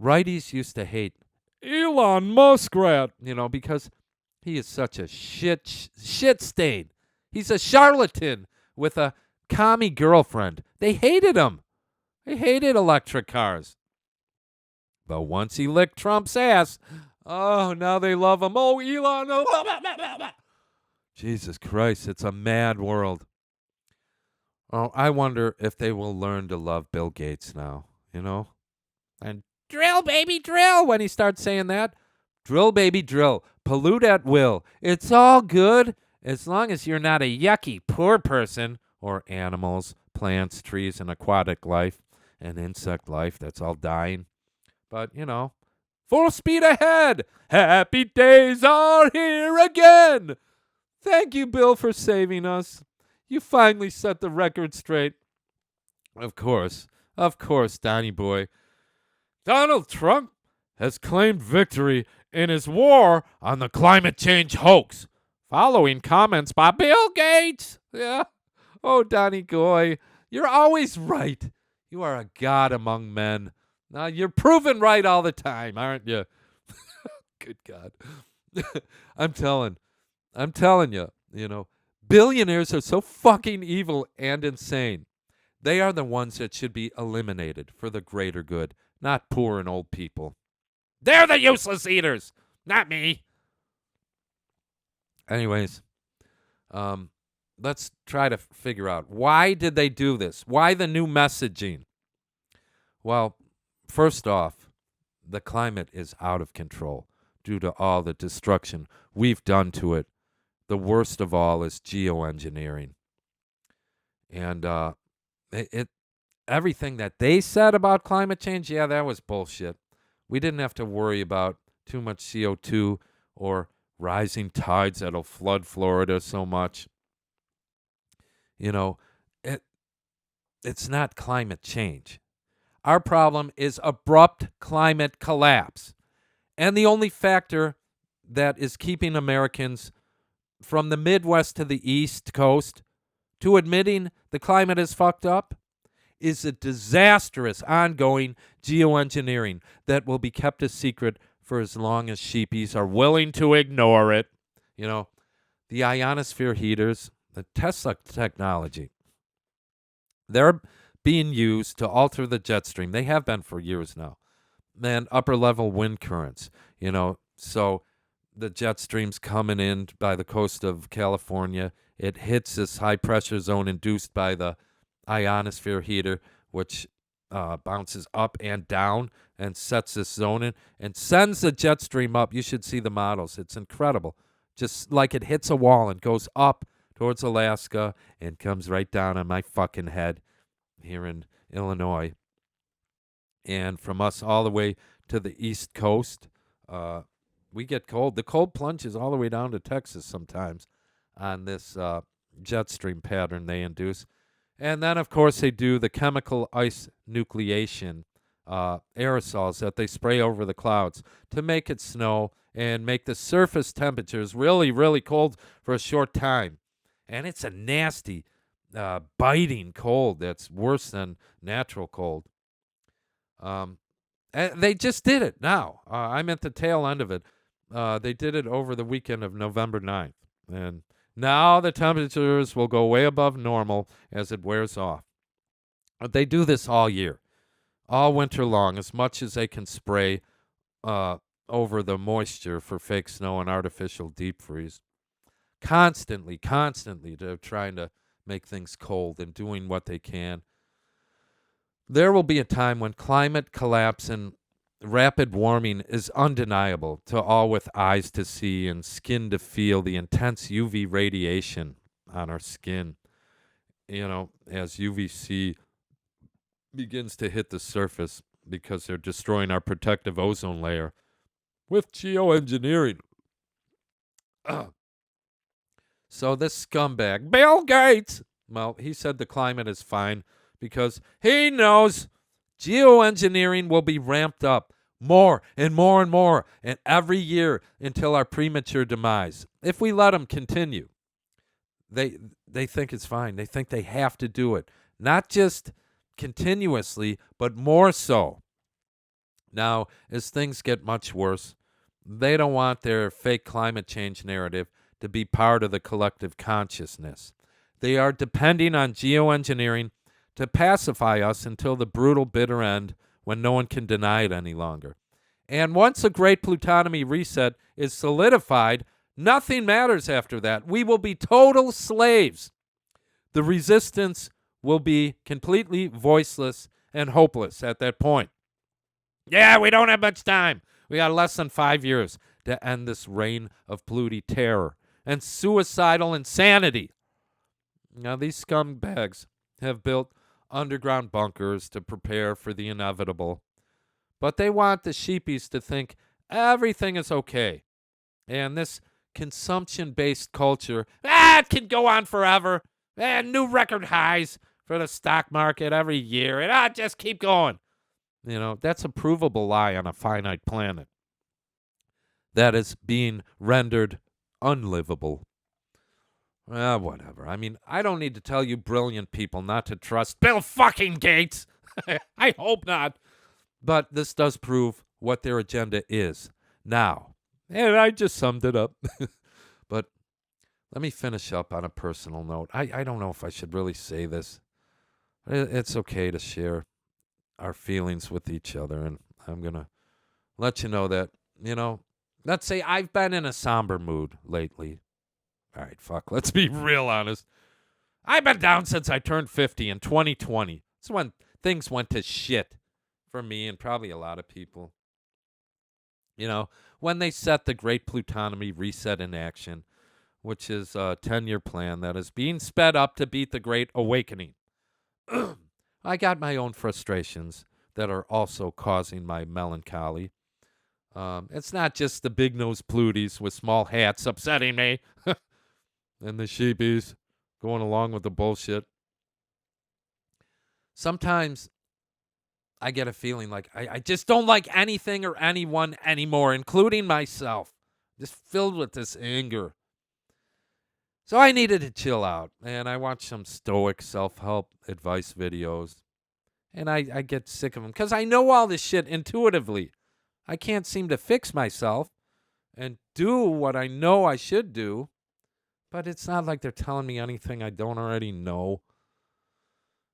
Righties used to hate Elon Muskrat, because he is such a shit stain. He's a charlatan with a commie girlfriend. They hated him. They hated electric cars. But once he licked Trump's ass, now they love him. Oh, Elon. Oh. Jesus Christ, it's a mad world. Oh, I wonder if they will learn to love Bill Gates now, And drill, baby, drill, when he starts saying that. Drill, baby, drill. Pollute at will. It's all good as long as you're not a yucky poor person or animals, plants, trees, and aquatic life and insect life that's all dying. But, full speed ahead. Happy days are here again. Thank you, Bill, for saving us. You finally set the record straight. Of course, Donnie boy. Donald Trump has claimed victory in his war on the climate change hoax, following comments by Bill Gates. Yeah. Oh, Donnie Goy, you're always right. You are a god among men. Now, you're proven right all the time, aren't you? Good God. I'm telling you, billionaires are so fucking evil and insane. They are the ones that should be eliminated for the greater good, not poor and old people. They're the useless eaters, not me. Anyways, let's try to figure out, why did they do this? Why the new messaging? Well, first off, the climate is out of control due to all the destruction we've done to it. The worst of all is geoengineering. And everything that they said about climate change, yeah, that was bullshit. We didn't have to worry about too much CO2 or rising tides that'll flood Florida so much. It's not climate change. Our problem is abrupt climate collapse. And the only factor that is keeping Americans from the Midwest to the East Coast to admitting the climate is fucked up is a disastrous ongoing geoengineering that will be kept a secret for as long as sheepies are willing to ignore it. The ionosphere heaters, the Tesla technology, they're being used to alter the jet stream. They have been for years now. And upper level wind currents, so the jet stream's coming in by the coast of California. It hits this high pressure zone induced by the ionosphere heater, which bounces up and down and sets this zone in and sends the jet stream up. You should see the models. It's incredible. Just like it hits a wall and goes up towards Alaska and comes right down on my fucking head here in Illinois. And from us all the way to the East Coast, we get cold. The cold plunges all the way down to Texas sometimes on this, jet stream pattern they induce. And then, of course, they do the chemical ice nucleation aerosols that they spray over the clouds to make it snow and make the surface temperatures really, really cold for a short time. And it's a nasty, biting cold that's worse than natural cold. And they just did it now. I'm at the tail end of it. They did it over the weekend of November 9th. And now the temperatures will go way above normal as it wears off. But they do this all year, all winter long, as much as they can spray over the moisture for fake snow and artificial deep freeze. Constantly, they're trying to make things cold and doing what they can. There will be a time when climate collapse and rapid warming is undeniable to all with eyes to see and skin to feel the intense UV radiation on our skin. As UVC begins to hit the surface because they're destroying our protective ozone layer with geoengineering. So this scumbag, Bill Gates, well, he said the climate is fine because he knows geoengineering will be ramped up more and more and more and every year until our premature demise. If we let him continue, they think it's fine. They think they have to do it. Not just continuously, but more so. Now, as things get much worse, they don't want their fake climate change narrative to be part of the collective consciousness. They are depending on geoengineering to pacify us until the brutal, bitter end when no one can deny it any longer. And once a great plutonomy reset is solidified, nothing matters after that. We will be total slaves. The resistance will be completely voiceless and hopeless at that point. Yeah, we don't have much time. We got less than 5 years to end this reign of Pluty terror and suicidal insanity. Now, these scumbags have built underground bunkers to prepare for the inevitable, but they want the sheepies to think everything is okay. And this consumption-based culture, it can go on forever. New record highs for the stock market every year, and just keep going. That's a provable lie on a finite planet that is being rendered unlivable. Whatever. I mean, I don't need to tell you brilliant people not to trust Bill fucking Gates. I hope not. But this does prove what their agenda is now. And I just summed it up. But let me finish up on a personal note. I don't know if I should really say this. It's okay to share our feelings with each other. And I'm going to let you know that, let's say I've been in a somber mood lately. All right, fuck, let's be real honest. I've been down since I turned 50 in 2020. It's when things went to shit for me and probably a lot of people. When they set the Great Plutonomy Reset in action, which is a 10-year plan that is being sped up to beat the Great Awakening. I got my own frustrations that are also causing my melancholy. It's not just the big-nosed Pluties with small hats upsetting me. And the sheepies going along with the bullshit. Sometimes I get a feeling like I just don't like anything or anyone anymore, including myself. Just filled with this anger. So I needed to chill out, and I watched some stoic self-help advice videos. And I get sick of them because I know all this shit intuitively. I can't seem to fix myself and do what I know I should do. But it's not like they're telling me anything I don't already know.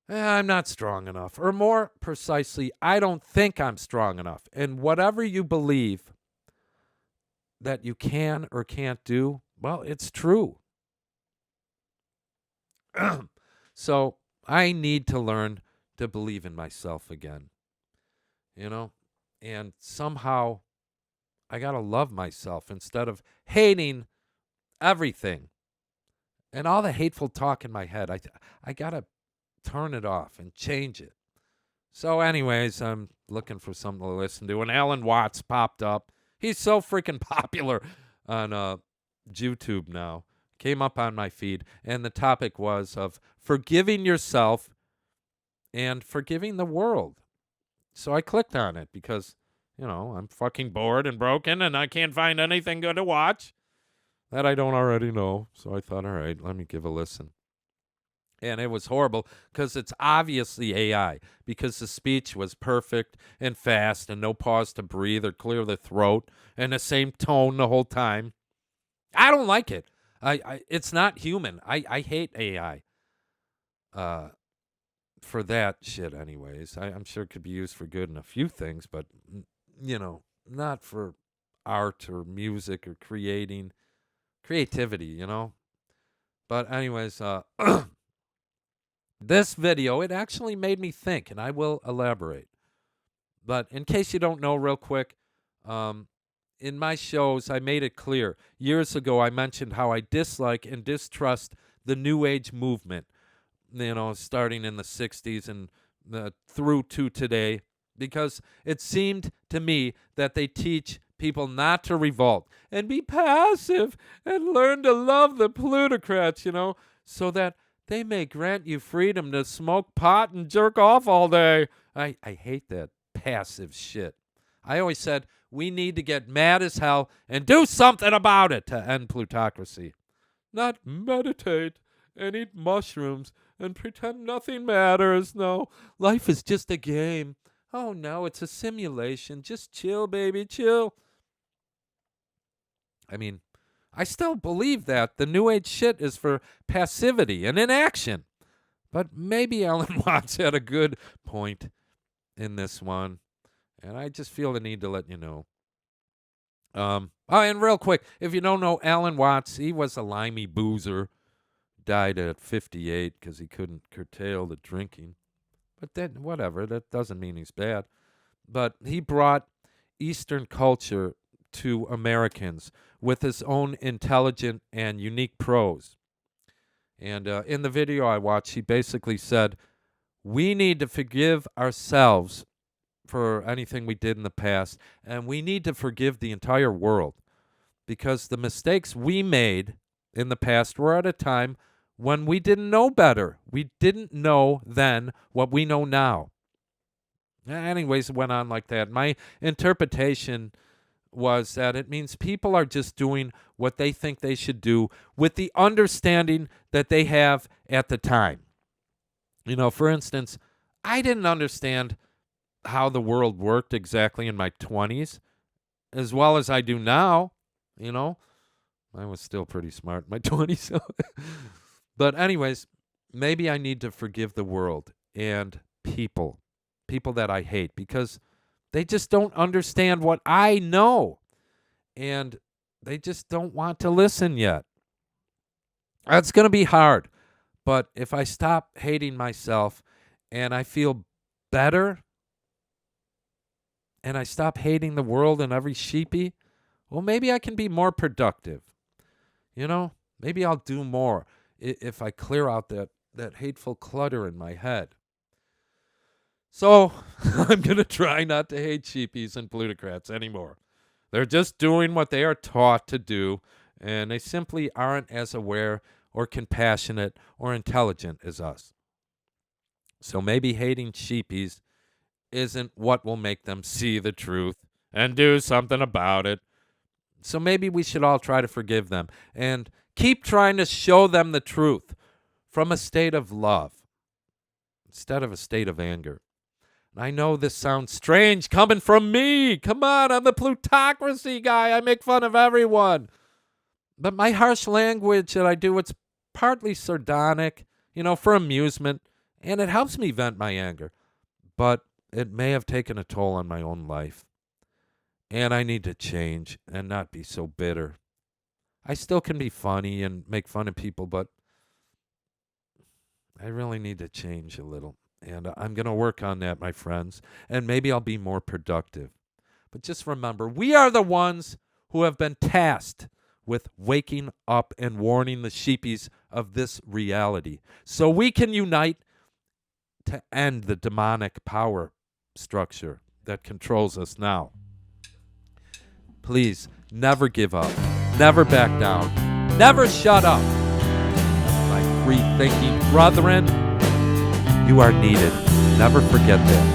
I'm not strong enough. Or more precisely, I don't think I'm strong enough. And whatever you believe that you can or can't do, well, it's true. So I need to learn to believe in myself again. And somehow I got to love myself instead of hating everything. And all the hateful talk in my head, I got to turn it off and change it. So anyways, I'm looking for something to listen to. And Alan Watts popped up. He's so freaking popular on YouTube now. came up on my feed, and the topic was of forgiving yourself and forgiving the world. So I clicked on it because, I'm fucking bored and broken and I can't find anything good to watch that I don't already know. So I thought, all right, let me give a listen. And it was horrible because it's obviously AI, because the speech was perfect and fast and no pause to breathe or clear the throat and the same tone the whole time. I don't like it. It's not human. I hate AI for that shit anyways. I'm sure it could be used for good in a few things, but, not for art or music or creativity, But anyways, this video, it actually made me think, and I will elaborate. But in case you don't know, real quick, in my shows, I made it clear. Years ago, I mentioned how I dislike and distrust the New Age movement, starting in the 60s and through to today, because it seemed to me that they teach people not to revolt and be passive and learn to love the plutocrats, so that they may grant you freedom to smoke pot and jerk off all day. I hate that passive shit. I always said we need to get mad as hell and do something about it to end plutocracy. Not meditate and eat mushrooms and pretend nothing matters. No, life is just a game. Oh, no, it's a simulation. Just chill, baby, chill. I mean, I still believe that the New Age shit is for passivity and inaction. But maybe Alan Watts had a good point in this one. And I just feel the need to let you know. And real quick, if you don't know Alan Watts, he was a limey boozer. Died at 58 because he couldn't curtail the drinking. But then, whatever, that doesn't mean he's bad. But he brought Eastern culture to Americans with his own intelligent and unique prose. And in the video I watched, he basically said, we need to forgive ourselves for anything we did in the past, and we need to forgive the entire world, because the mistakes we made in the past were at a time when we didn't know better. We didn't know then what we know now. Anyways, it went on like that. My interpretation was that it means people are just doing what they think they should do with the understanding that they have at the time. For instance, I didn't understand how the world worked exactly in my 20s as well as I do now. I was still pretty smart in my 20s. So. But anyways, maybe I need to forgive the world and people that I hate, because they just don't understand what I know, and they just don't want to listen yet. That's going to be hard, but if I stop hating myself and I feel better and I stop hating the world and every sheepy, well, maybe I can be more productive. Maybe I'll do more if I clear out that hateful clutter in my head. So I'm going to try not to hate sheepies and plutocrats anymore. They're just doing what they are taught to do, and they simply aren't as aware or compassionate or intelligent as us. So maybe hating sheepies isn't what will make them see the truth and do something about it. So maybe we should all try to forgive them and keep trying to show them the truth from a state of love instead of a state of anger. And I know this sounds strange coming from me. Come on, I'm the plutocracy guy. I make fun of everyone. But my harsh language that I do, it's partly sardonic, for amusement, and it helps me vent my anger. But it may have taken a toll on my own life. And I need to change and not be so bitter. I still can be funny and make fun of people, but I really need to change a little. And I'm going to work on that, my friends. And maybe I'll be more productive. But just remember, we are the ones who have been tasked with waking up and warning the sheepies of this reality, so we can unite to end the demonic power structure that controls us now. Please, never give up. Never back down. Never shut up. My free thinking brethren, you are needed. Never forget that.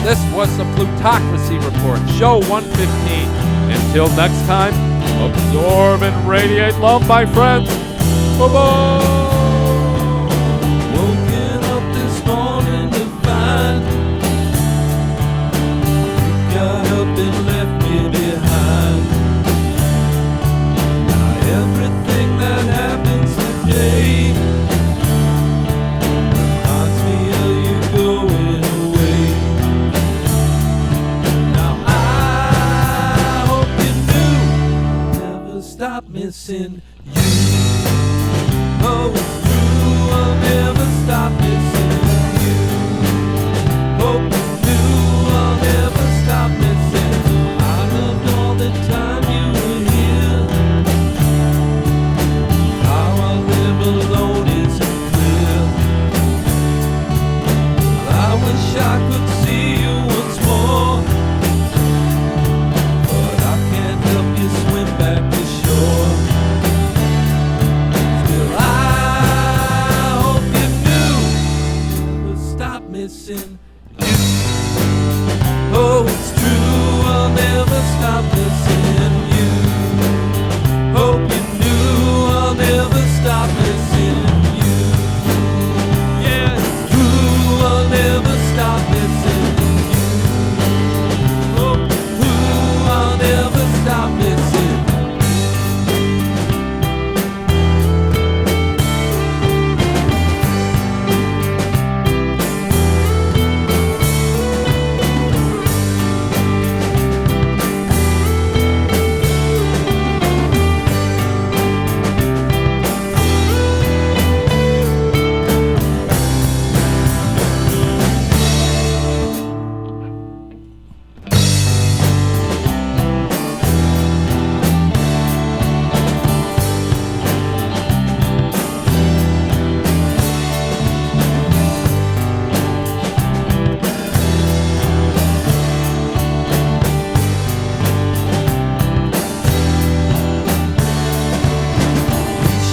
This was the Plutocracy Report, show 115. Until next time, absorb and radiate love, my friends. Bye-bye.
Woken up this morning to find you got up and left me behind. Now everything that happens today reminds me of you going away. Now I hope you knew I'll never stop missing you. Oh, it's true, I'll never stop missing you. Hope you knew I'll never stop missing you. I loved all the time you were here. How I live alone isn't clear. I wish I could see you once more, but I can't help you swim back to shore. Missing you. Oh, it's true, I'll never stop missing you. Hope you knew I'll never stop missing you. Yeah, it's true, I'll never stop missing you. Hope you knew I'll never stop missing you.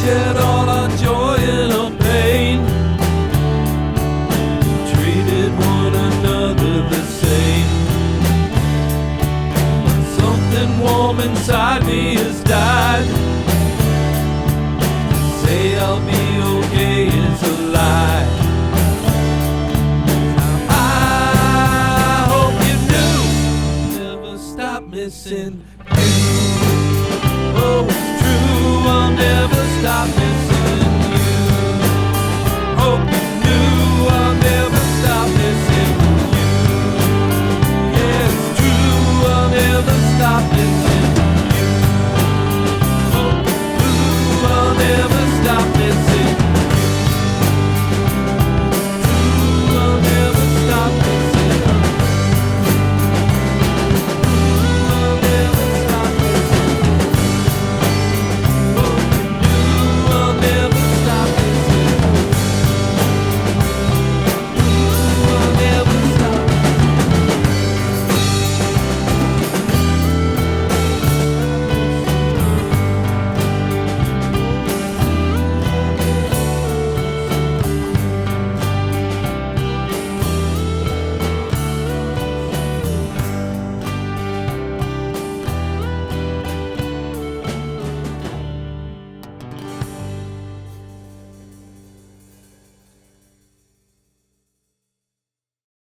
Shared all our joy and our pain, treated one another the same. But something warm inside me has died. To say I'll be okay is a lie. Now I hope you knew I'll never stop missing you. Oh,